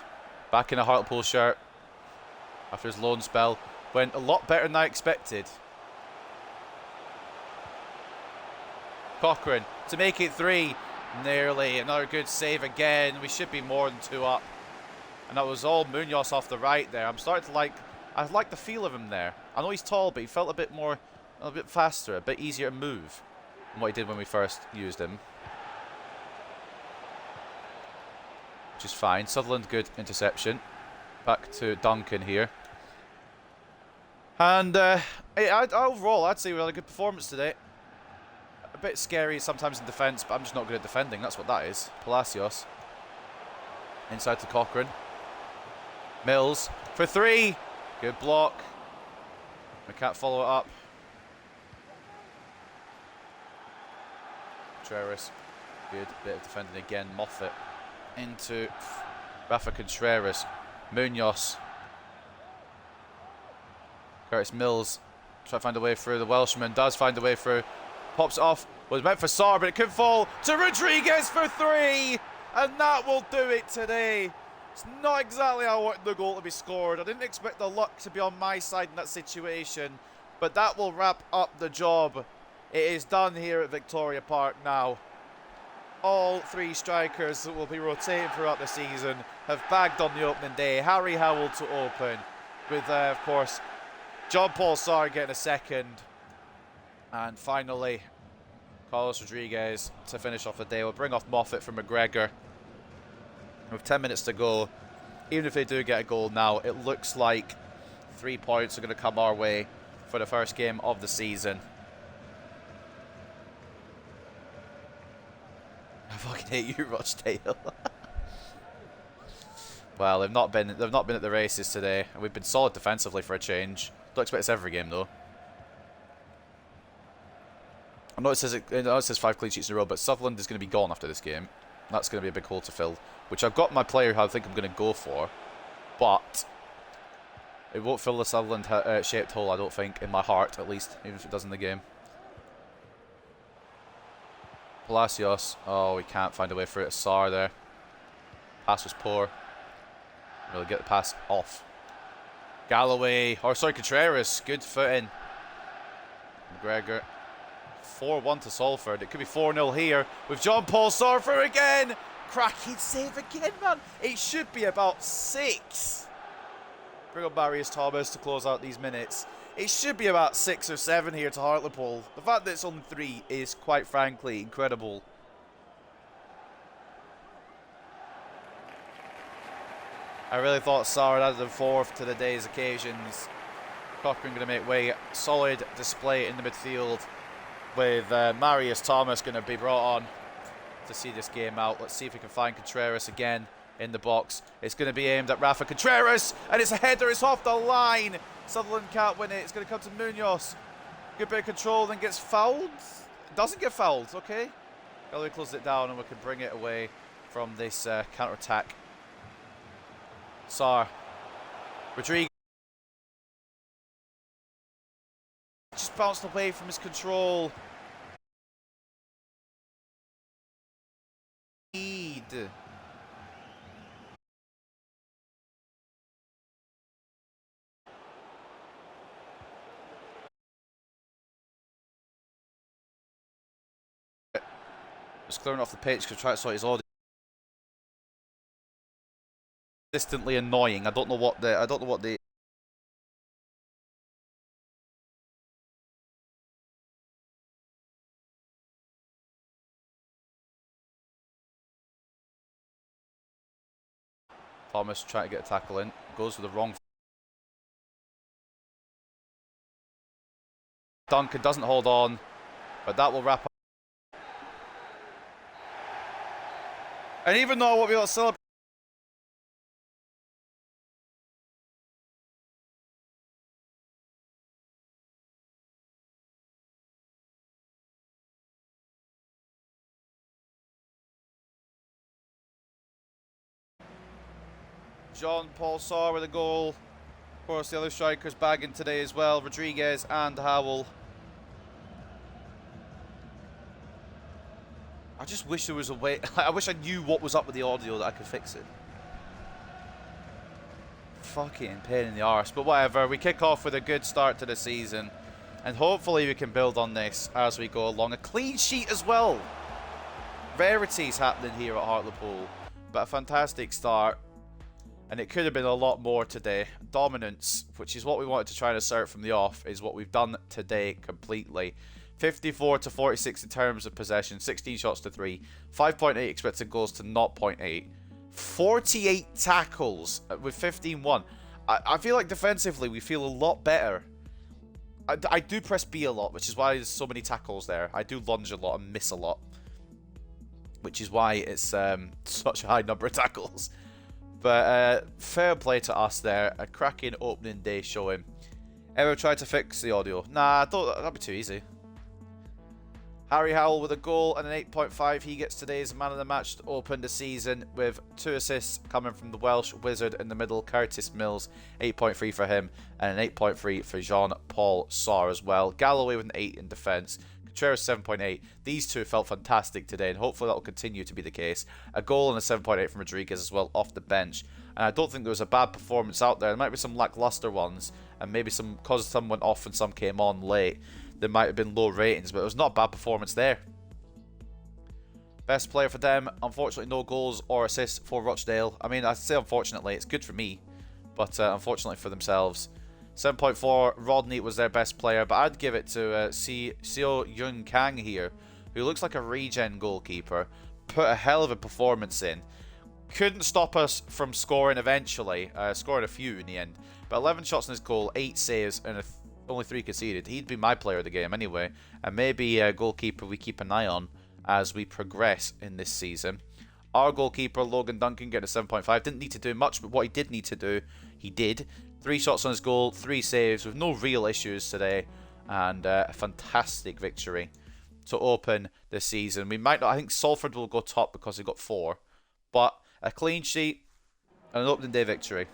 A: Back in a Hartlepool shirt after his loan spell. Went a lot better than I expected. Cochrane to make it 3. Nearly. Another good save again. We should be more than 2 up. And that was all Munoz off the right there. I'm starting to like... I like the feel of him there. I know he's tall, but he felt a bit faster, a bit easier to move than what he did when we first used him. Which is fine. Sutherland, good interception. Back to Duncan here. And overall, I'd say we had a good performance today. A bit scary sometimes in defence, but I'm just not good at defending. That's what that is. Palacios. Inside to Cochrane. Mills for 3. Good block. We can't follow it up. Contreras. Good bit of defending again. Moffat into Rafa Contreras. Munoz. Curtis Mills. Try to find a way through. The Welshman does find a way through. Pops it off. Was meant for Sarr, but it could fall to Rodriguez for 3. And that will do it today. It's not exactly how I wanted the goal to be scored. I didn't expect the luck to be on my side in that situation. But that will wrap up the job. It is done here at Victoria Park now. All 3 strikers that will be rotating throughout the season have bagged on the opening day. Harry Howell to open. With, of course, John-Paul Sarr getting a second. And finally, Carlos Rodriguez to finish off the day. We'll bring off Moffat from McGregor. With 10 minutes to go, even if they do get a goal now, it looks like 3 points are going to come our way for the first game of the season. I fucking hate you, Rochdale. Well, they've not been at the races today, and we've been solid defensively for a change. Don't expect this every game though. I know it says 5 clean sheets in a row, but Sutherland is going to be gone after this game. That's going to be a big hole to fill, which I've got my player who I think I'm going to go for, but it won't fill the Sutherland shaped hole, I don't think, in my heart at least, even if it does in the game. Palacios, oh, we can't find a way through it. Sarr there. Pass was poor. We'll get the pass off. Galloway, or sorry, Contreras, good footing. McGregor. 4-1 to Salford. It could be 4-0 here with John-Paul Sarr again. Cracking save again, man. It should be about 6. Bring on Marius Thomas to close out these minutes. It should be about 6 or 7 here to Hartlepool. The fact that it's only 3 is, quite frankly, incredible. I really thought Sarr added a 4th to the day's occasions. Cochrane going to make way. Solid display in the midfield with Marius Thomas going to be brought on. to see this game out. Let's see if we can find Contreras again in the box. It's going to be aimed at Rafa Contreras, and it's a header. It's off the line. Sutherland can't win it. It's going to come to Munoz. Good bit of control, then gets fouled. Doesn't get fouled. Okay. Galloway closes it down, and we can bring it away from this counter-attack. Sarr. Rodriguez. Just bounced away from his control. Just clearing off the pitch because trying to sort his audio. Consistently annoying. I don't know what the Thomas trying to get a tackle in. Goes with the wrong. Duncan doesn't hold on, but that will wrap up. And even though I won't be able to celebrate. Jean-Paul Sarr with a goal. Of course, the other strikers bagging today as well. Rodriguez and Howell. I just wish there was a way. I wish I knew what was up with the audio that I could fix it. Fucking pain in the arse. But whatever. We kick off with a good start to the season. And hopefully we can build on this as we go along. A clean sheet as well. Rarities happening here at Hartlepool. But a fantastic start. And it could have been a lot more today. Dominance, which is what we wanted to try and assert from the off, is what we've done today completely. 54 to 46 in terms of possession, 16 shots to 3, 5.8 expected goals to 0.8, 48 tackles with 15-1. I feel like defensively we feel a lot better. I do press B a lot, which is why there's so many tackles there. I do lunge a lot and miss a lot, which is why it's such a high number of tackles. But fair play to us there. A cracking opening day showing. Ever tried to fix the audio? Nah, I thought that'd be too easy. Harry Howell with a goal and an 8.5. He gets today's man of the match to open the season with 2 assists coming from the Welsh wizard in the middle, Curtis Mills. 8.3 for him and an 8.3 for Jean-Paul Sarr as well. Galloway with an 8 in defence. Contreras 7.8. These two felt fantastic today, and hopefully that will continue to be the case. A goal and a 7.8 from Rodriguez as well off the bench. And I don't think there was a bad performance out there. There might be some lackluster ones, and maybe some, because some went off and some came on late, there might have been low ratings, but it was not a bad performance there. Best player for them, unfortunately no goals or assists for Rochdale. I mean, I say unfortunately, it's good for me, but unfortunately for themselves. 7.4, Rodney was their best player, but I'd give it to Seo Yun Kang here, who looks like a regen goalkeeper. Put a hell of a performance in. Couldn't stop us from scoring eventually, scoring a few in the end. But 11 shots in his goal, 8 saves, and only 3 conceded. He'd be my player of the game anyway, and maybe a goalkeeper we keep an eye on as we progress in this season. Our goalkeeper, Logan Duncan, getting a 7.5. Didn't need to do much, but what he did need to do, he did. 3 shots on his goal, 3 saves with no real issues today, and a fantastic victory to open the season. We might not, I think Salford will go top because he got 4, but a clean sheet and an opening day victory.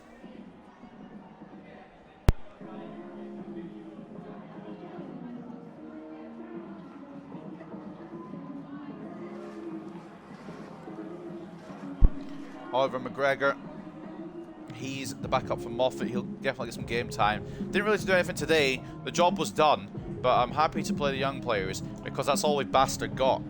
A: Oliver McGregor, he's the backup for Moffat. He'll definitely get some game time. Didn't really do anything today. The job was done, but I'm happy to play the young players because that's all we bastard got.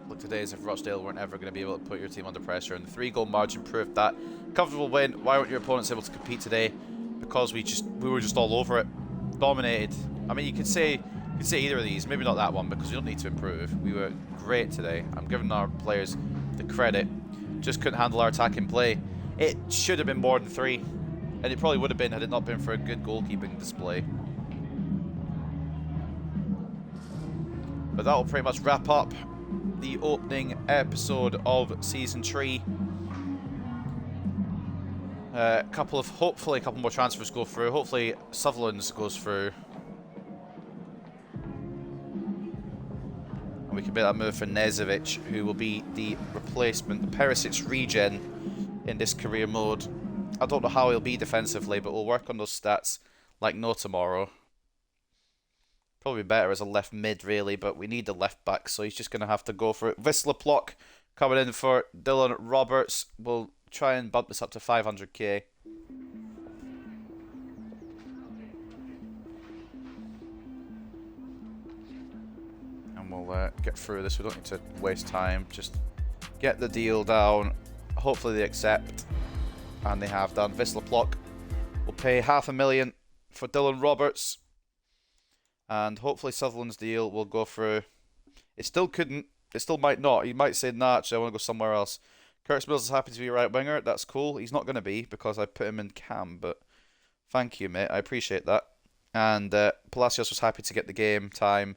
A: Look today as if Rochdale weren't ever going to be able to put your team under pressure, and the 3-goal margin proved that. Comfortable win. Why weren't your opponents able to compete today? Because we were just all over it. Dominated. I mean, you could say either of these, maybe not that one because we don't need to improve. We were great today. I'm giving our players the credit. Just couldn't handle our attacking play. It should have been more than 3, and it probably would have been had it not been for a good goalkeeping display. But that will pretty much wrap up the opening episode of Season 3. Hopefully a couple more transfers go through. Hopefully Sutherland's goes through. And we can make that move for Nezovic, who will be the replacement, the Perisic regen in this career mode. I don't know how he'll be defensively, but we'll work on those stats like no tomorrow. Probably better as a left mid, really, but we need the left back, so he's just going to have to go for it. Wisla Plock coming in for Dylan Roberts. We'll try and bump this up to 500k. And we'll get through this. We don't need to waste time. Just get the deal down. Hopefully they accept. And they have done. Wisla Plock will pay $500,000 for Dylan Roberts. And hopefully Sutherland's deal will go through. It still couldn't. It still might not. He might say, nah, actually, I want to go somewhere else. Curtis Mills is happy to be a right winger. That's cool. He's not going to be because I put him in cam. But thank you, mate. I appreciate that. And Palacios was happy to get the game time.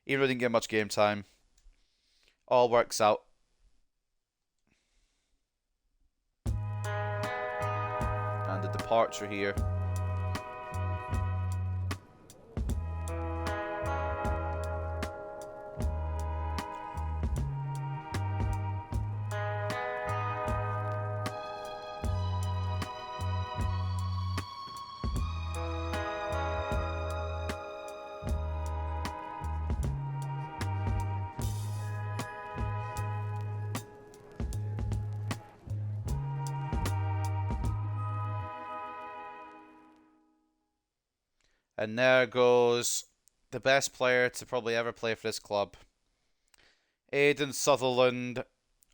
A: Even though he didn't get much game time. All works out. And the departure here. And there goes the best player to probably ever play for this club. Aidan Sutherland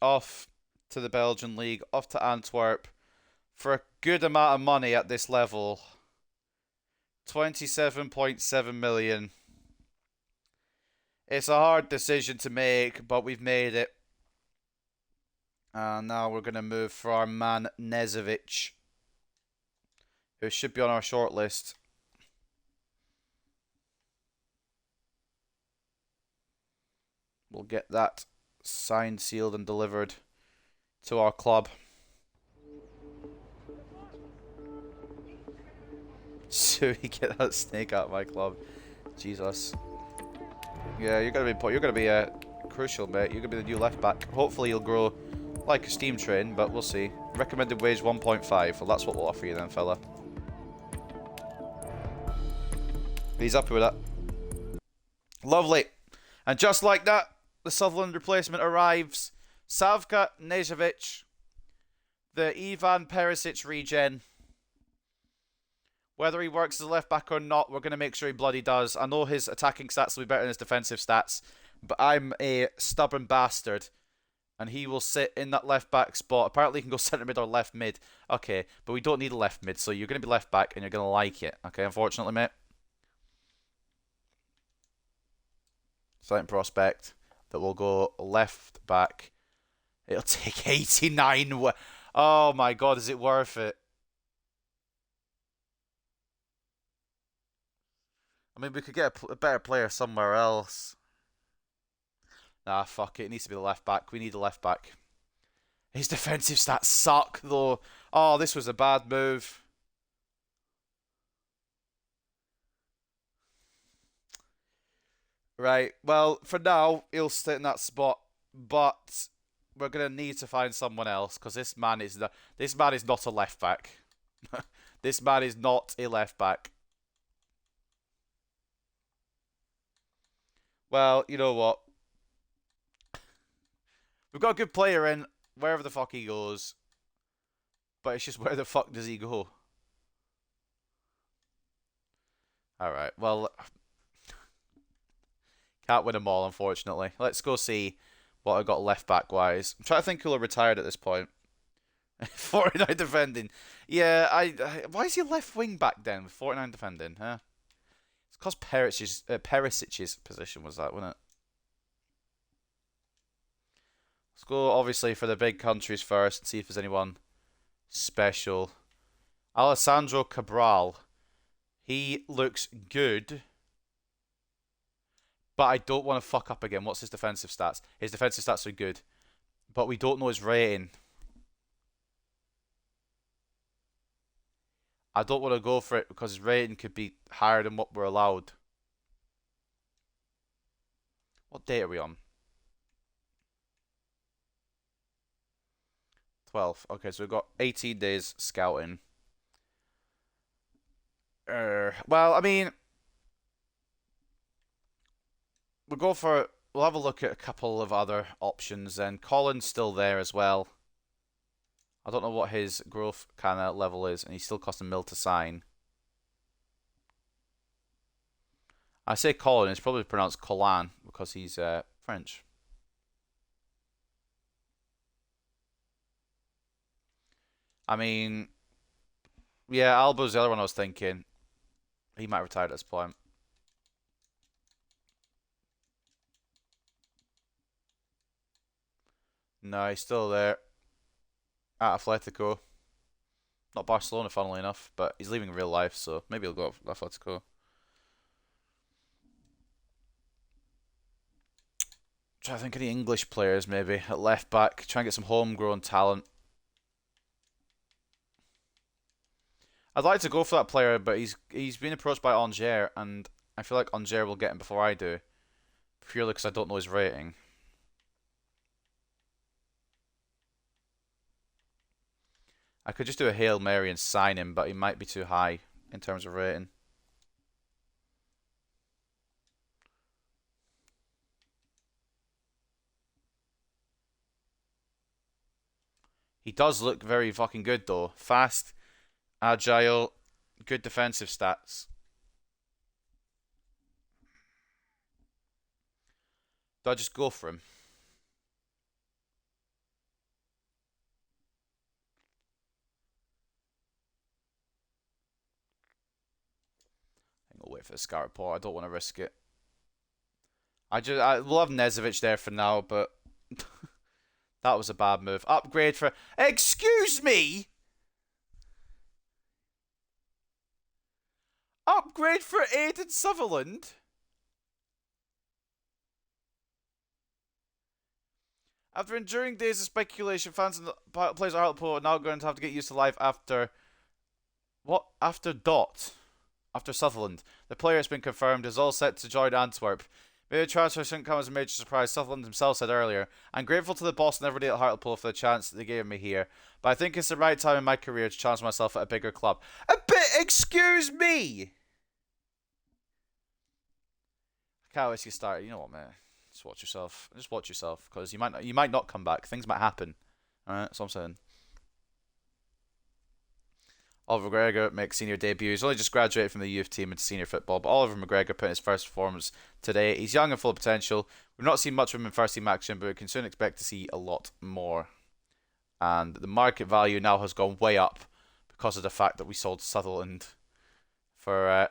A: off to the Belgian League, off to Antwerp for a good amount of money at this level. 27.7 million. It's a hard decision to make, but we've made it. And now we're going to move for our man Nezovic, who should be on our shortlist. We'll get that signed, sealed, and delivered to our club. So we get that snake out of my club. Jesus. Yeah, you're gonna be crucial, mate. You're gonna be the new left back. Hopefully you'll grow like a steam train, but we'll see. Recommended wage 1.5. Well, that's what we'll offer you then, fella. He's happy with that. Lovely. And just like that, the Sutherland replacement arrives. Savka Nezovic, the Ivan Perisic regen. Whether he works as a left back or not, we're going to make sure he bloody does. I know his attacking stats will be better than his defensive stats, but I'm a stubborn bastard, and he will sit in that left back spot. Apparently he can go centre mid or left mid. Okay, but we don't need a left mid, so you're going to be left back and you're going to like it. Okay, unfortunately, mate. Slight prospect that will go left back. It'll take 89. Oh my god, is it worth it? I mean, we could get a better player somewhere else. Nah, fuck it. It needs to be the left back. We need a left back. His defensive stats suck, though. Oh, this was a bad move. Right, well, for now, he'll sit in that spot, but we're going to need to find someone else, because this man is not a left back. This man is not a left back. Well, you know what? We've got a good player in wherever the fuck he goes, but it's just where the fuck does he go? Alright, well... Can't win them all, unfortunately. Let's go see what I got left back wise. I'm trying to think who'll have retired at this point. 49 defending. Yeah, why is he left wing back then with 49 defending, huh? It's because Perisic's position was that, wasn't it? Let's go, obviously, for the big countries first and see if there's anyone special. Alessandro Cabral. He looks good. But I don't want to fuck up again. What's his defensive stats? His defensive stats are good. But we don't know his rating. I don't want to go for it because his rating could be higher than what we're allowed. What date are we on? 12th. Okay, so we've got 18 days scouting. Well, I mean, we'll have a look at a couple of other options then. Colin's still there as well. I don't know what his growth kind of level is, and he's still costing mil to sign. I say Colin, it's probably pronounced Colin because he's French. I mean, yeah, Albo's the other one I was thinking. He might retire at this point. No, he's still there. At Atletico. Not Barcelona, funnily enough, but he's leaving real life, so maybe he'll go at Atletico. Try to think of any English players, maybe, at left back. Try and get some homegrown talent. I'd like to go for that player, but he's been approached by Angers, and I feel like Angers will get him before I do. Purely because I don't know his rating. I could just do a Hail Mary and sign him, but he might be too high in terms of rating. He does look very fucking good though. Fast, agile, good defensive stats. Do I just go for him? I think I'll wait for the scout report. I don't want to risk it. We'll have Nezovic there for now, but that was a bad move. Upgrade for... Excuse me! Upgrade for Aidan Sutherland? After enduring days of speculation, fans and players at Hartlepool are now going to have to get used to life after... What? After Dot. After Sutherland. The player has been confirmed, is all set to join Antwerp. Maybe the transfer shouldn't come as a major surprise. Sutherland himself said earlier, I'm grateful to the boss and everybody at Hartlepool for the chance that they gave me here, but I think it's the right time in my career to challenge myself at a bigger club. A bit, excuse me! I can't wait to get started. You know what, man? Just watch yourself. Just watch yourself, because you might not come back. Things might happen. Alright, that's what I'm saying. Oliver McGregor makes senior debut. He's only just graduated from the youth team into senior football, but Oliver McGregor put in his first performance today. He's young and full of potential. We've not seen much of him in first team action, but we can soon expect to see a lot more. And the market value now has gone way up because of the fact that we sold Sutherland for a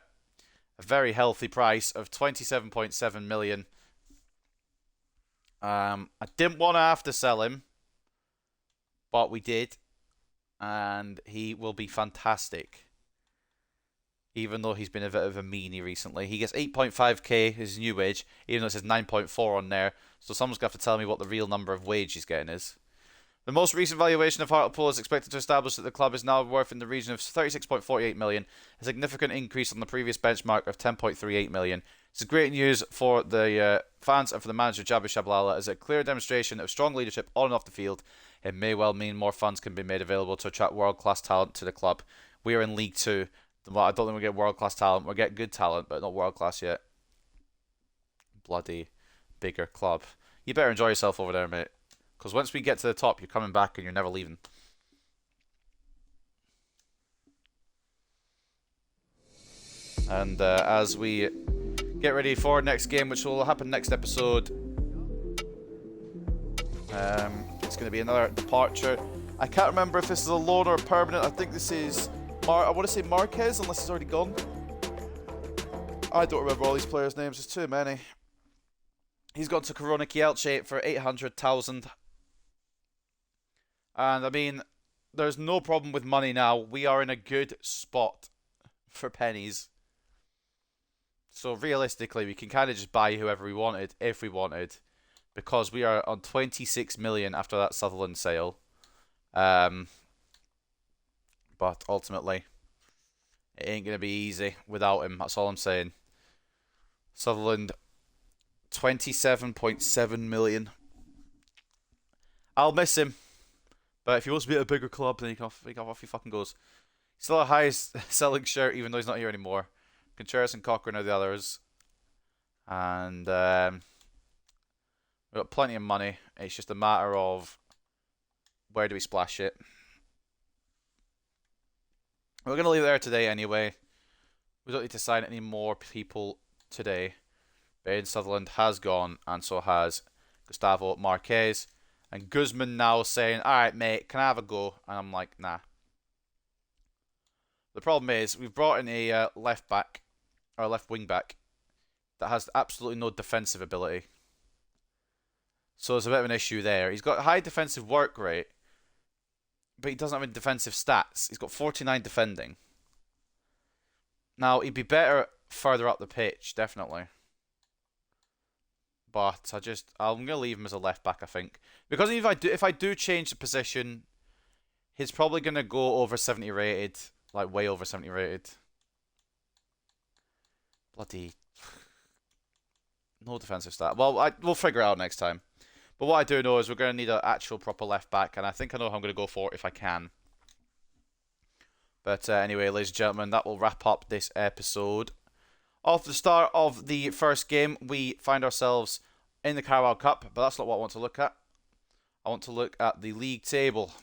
A: very healthy price of 27.7 million. I didn't want to have to sell him, but we did. And he will be fantastic. Even though he's been a bit of a meanie recently. He gets 8.5k his new wage, even though it says 9.4 on there. So someone's going to have to tell me what the real number of wage he's getting is. The most recent valuation of Hartlepool is expected to establish that the club is now worth in the region of 36.48 million, a significant increase on the previous benchmark of 10.38 million. This is great news for the fans and for the manager Jabu Tshabalala, as a clear demonstration of strong leadership on and off the field. It may well mean more funds can be made available to attract world-class talent to the club. We are in League 2. Well, I don't think we get world-class talent. We'll get good talent, but not world-class yet. Bloody bigger club. You better enjoy yourself over there, mate. Because once we get to the top, you're coming back and you're never leaving. And as we get ready for our next game, which will happen next episode, it's going to be another departure. I can't remember if this is a loan or a permanent. I think this is... I want to say Marquez, unless he's already gone. I don't remember all these players' names. There's too many. He's gone to Corona Kielce for 800,000. And, I mean, there's no problem with money now. We are in a good spot for pennies. So realistically, we can kind of just buy whoever we wanted if we wanted, because we are on 26 million after that Sutherland sale. But ultimately, it ain't gonna be easy without him. That's all I'm saying. Sutherland, 27.7 million. I'll miss him, but if he wants to be at a bigger club, then off he fucking goes. Still the highest selling shirt, even though he's not here anymore. Contreras and Cochrane are the others. And we've got plenty of money. It's just a matter of where do we splash it. We're going to leave it there today anyway. We don't need to sign any more people today. Aidan Sutherland has gone, and so has Gustavo Marquez. And Guzman now saying, alright mate, can I have a go? And I'm like, nah. The problem is, we've brought in a left back, or left wing back, that has absolutely no defensive ability. So there's a bit of an issue there. He's got high defensive work rate, but he doesn't have any defensive stats. He's got 49 defending. Now, he'd be better further up the pitch, definitely. But I'm going to leave him as a left back, I think. Because if I do change the position, he's probably going to go over 70 rated. Like, way over 70 rated. Bloody... No defensive stat. Well, we'll figure it out next time. But what I do know is we're going to need an actual proper left back. And I think I know who I'm going to go for if I can. But anyway, ladies and gentlemen, that will wrap up this episode. Off the start of the first game, we find ourselves in the Carabao Cup. But that's not what I want to look at. I want to look at the league table.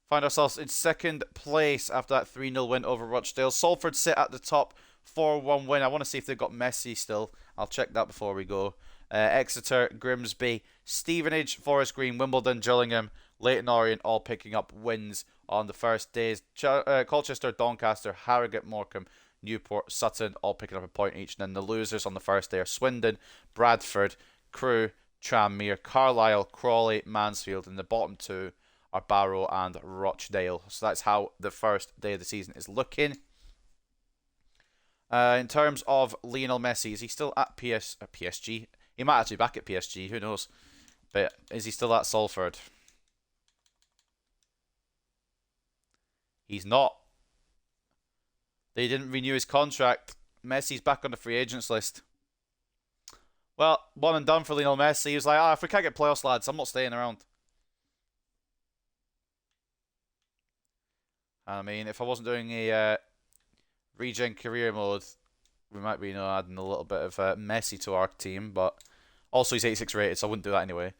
A: Find ourselves in second place after that 3-0 win over Rochdale. Salford sit at the top, 4-1 win. I want to see if they've got Messi still. I'll check that before we go. Exeter, Grimsby, Stevenage, Forest Green, Wimbledon, Gillingham, Leyton Orient all picking up wins on the first days. Colchester, Doncaster, Harrogate, Morecambe, Newport, Sutton all picking up a point each. And then the losers on the first day are Swindon, Bradford, Crewe, Tranmere, Carlisle, Crawley, Mansfield. And the bottom two are Barrow and Rochdale. So that's how the first day of the season is looking. In terms of Lionel Messi, is he still at PSG? He might actually be back at PSG, who knows? But is he still at Salford? He's not. They didn't renew his contract. Messi's back on the free agents list. Well, one and done for Lionel Messi. He was like, if we can't get playoffs, lads, I'm not staying around. I mean, if I wasn't doing a regen career mode, we might be adding a little bit of Messi to our team, but also he's 86 rated, so I wouldn't do that anyway.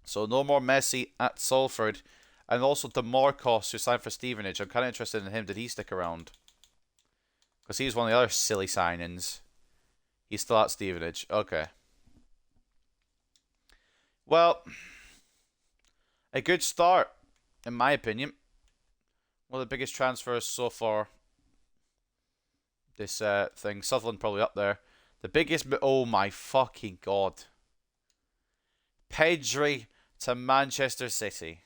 A: So no more Messi at Salford. And also DeMarcos, who signed for Stevenage. I'm kind of interested in him. Did he stick around? Because he's one of the other silly signings. He's still at Stevenage. Okay. Well, a good start, in my opinion. One of the biggest transfers so far. This thing. Sutherland probably up there. The biggest... Oh my fucking god. Pedri to Manchester City.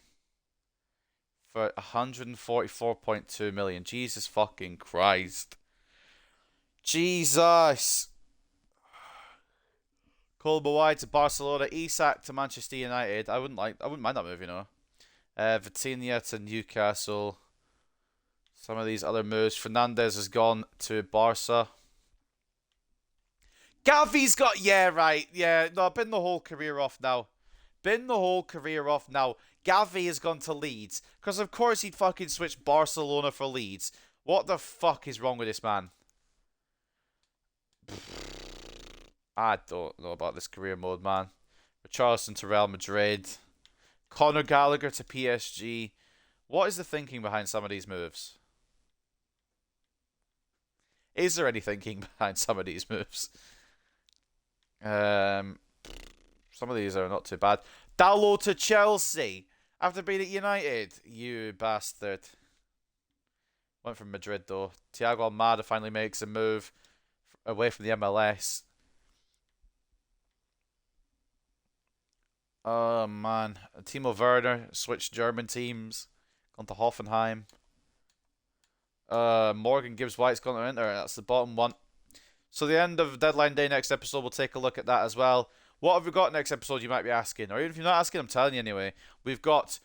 A: For 144.2 million. Jesus fucking Christ. Jesus. Colbawai to Barcelona. Isak to Manchester United. I wouldn't mind that move, you know. Vitinha to Newcastle. Some of these other moves. Fernandez has gone to Barca. Gavi's got... Yeah, right. Yeah, no, bin the whole career off now. Bin the whole career off now. Gavi has gone to Leeds. Because of course he'd fucking switch Barcelona for Leeds. What the fuck is wrong with this man? I don't know about this career mode, man. Richarlison to Real Madrid. Conor Gallagher to PSG. What is the thinking behind some of these moves? Is there any thinking behind some of these moves? Some of these are not too bad. Dalot to Chelsea after being at United. You bastard. Went from Madrid though. Thiago Almada finally makes a move away from the MLS. Oh man. Timo Werner switched German teams. Gone to Hoffenheim. Morgan Gibbs White's gone to enter. That's the bottom one. So the end of deadline day next episode, we'll take a look at that as well. What have we got next episode, you might be asking? Or even if you're not asking, I'm telling you anyway. We've got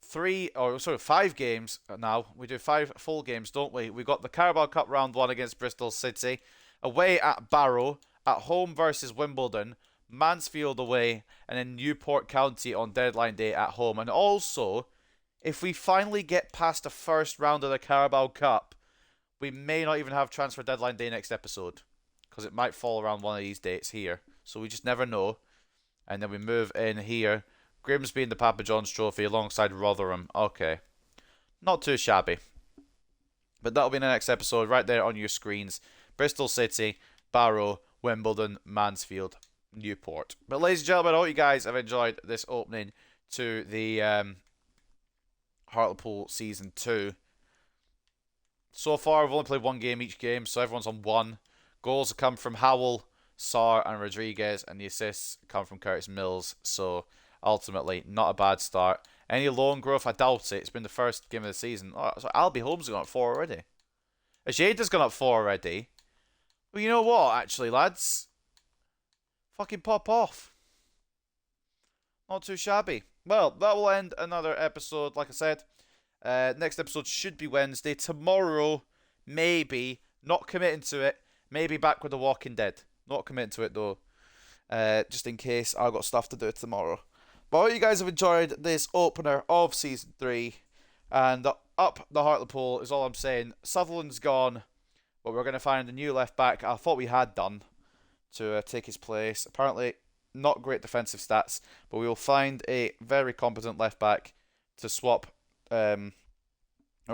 A: 5 games now. We do 5 full games, don't we? We've got the Carabao Cup round 1 against Bristol City, away at Barrow, at home versus Wimbledon, Mansfield away, and then Newport County on deadline day at home. And also, if we finally get past the first round of the Carabao Cup, we may not even have transfer deadline day next episode, because it might fall around one of these dates here. So we just never know. And then we move in here. Grimsby in the Papa John's Trophy alongside Rotherham. Okay. Not too shabby. But that'll be in the next episode right there on your screens. Bristol City, Barrow, Wimbledon, Mansfield, Newport. But ladies and gentlemen, I hope you guys have enjoyed this opening to the Hartlepool Season 2. So far, we've only played 1 game each game, so everyone's on 1. Goals have come from Howell, Sarr and Rodriguez, and the assists come from Curtis Mills. So ultimately, not a bad start. Any loan growth? I doubt it. It's been the first game of the season. Oh, so Albie Holmes has gone up 4 already. Ajeda's gone up 4 already. Well, you know what, actually, lads? Fucking pop off. Not too shabby. Well, that will end another episode, like I said. Next episode should be Wednesday. Tomorrow, maybe. Not committing to it. Maybe back with The Walking Dead. Not committing to it, though. Just in case I've got stuff to do tomorrow. But I hope you guys have enjoyed this opener of Season 3. And up the Hartlepool is all I'm saying. Sutherland's gone. But we're going to find a new left back. I thought we had done to take his place. Apparently, not great defensive stats. But we will find a very competent left back to swap. Or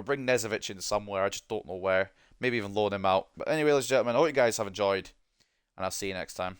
A: bring Nezovic in somewhere. I just don't know where. Maybe even loan him out. But anyway, ladies and gentlemen, I hope you guys have enjoyed. And I'll see you next time.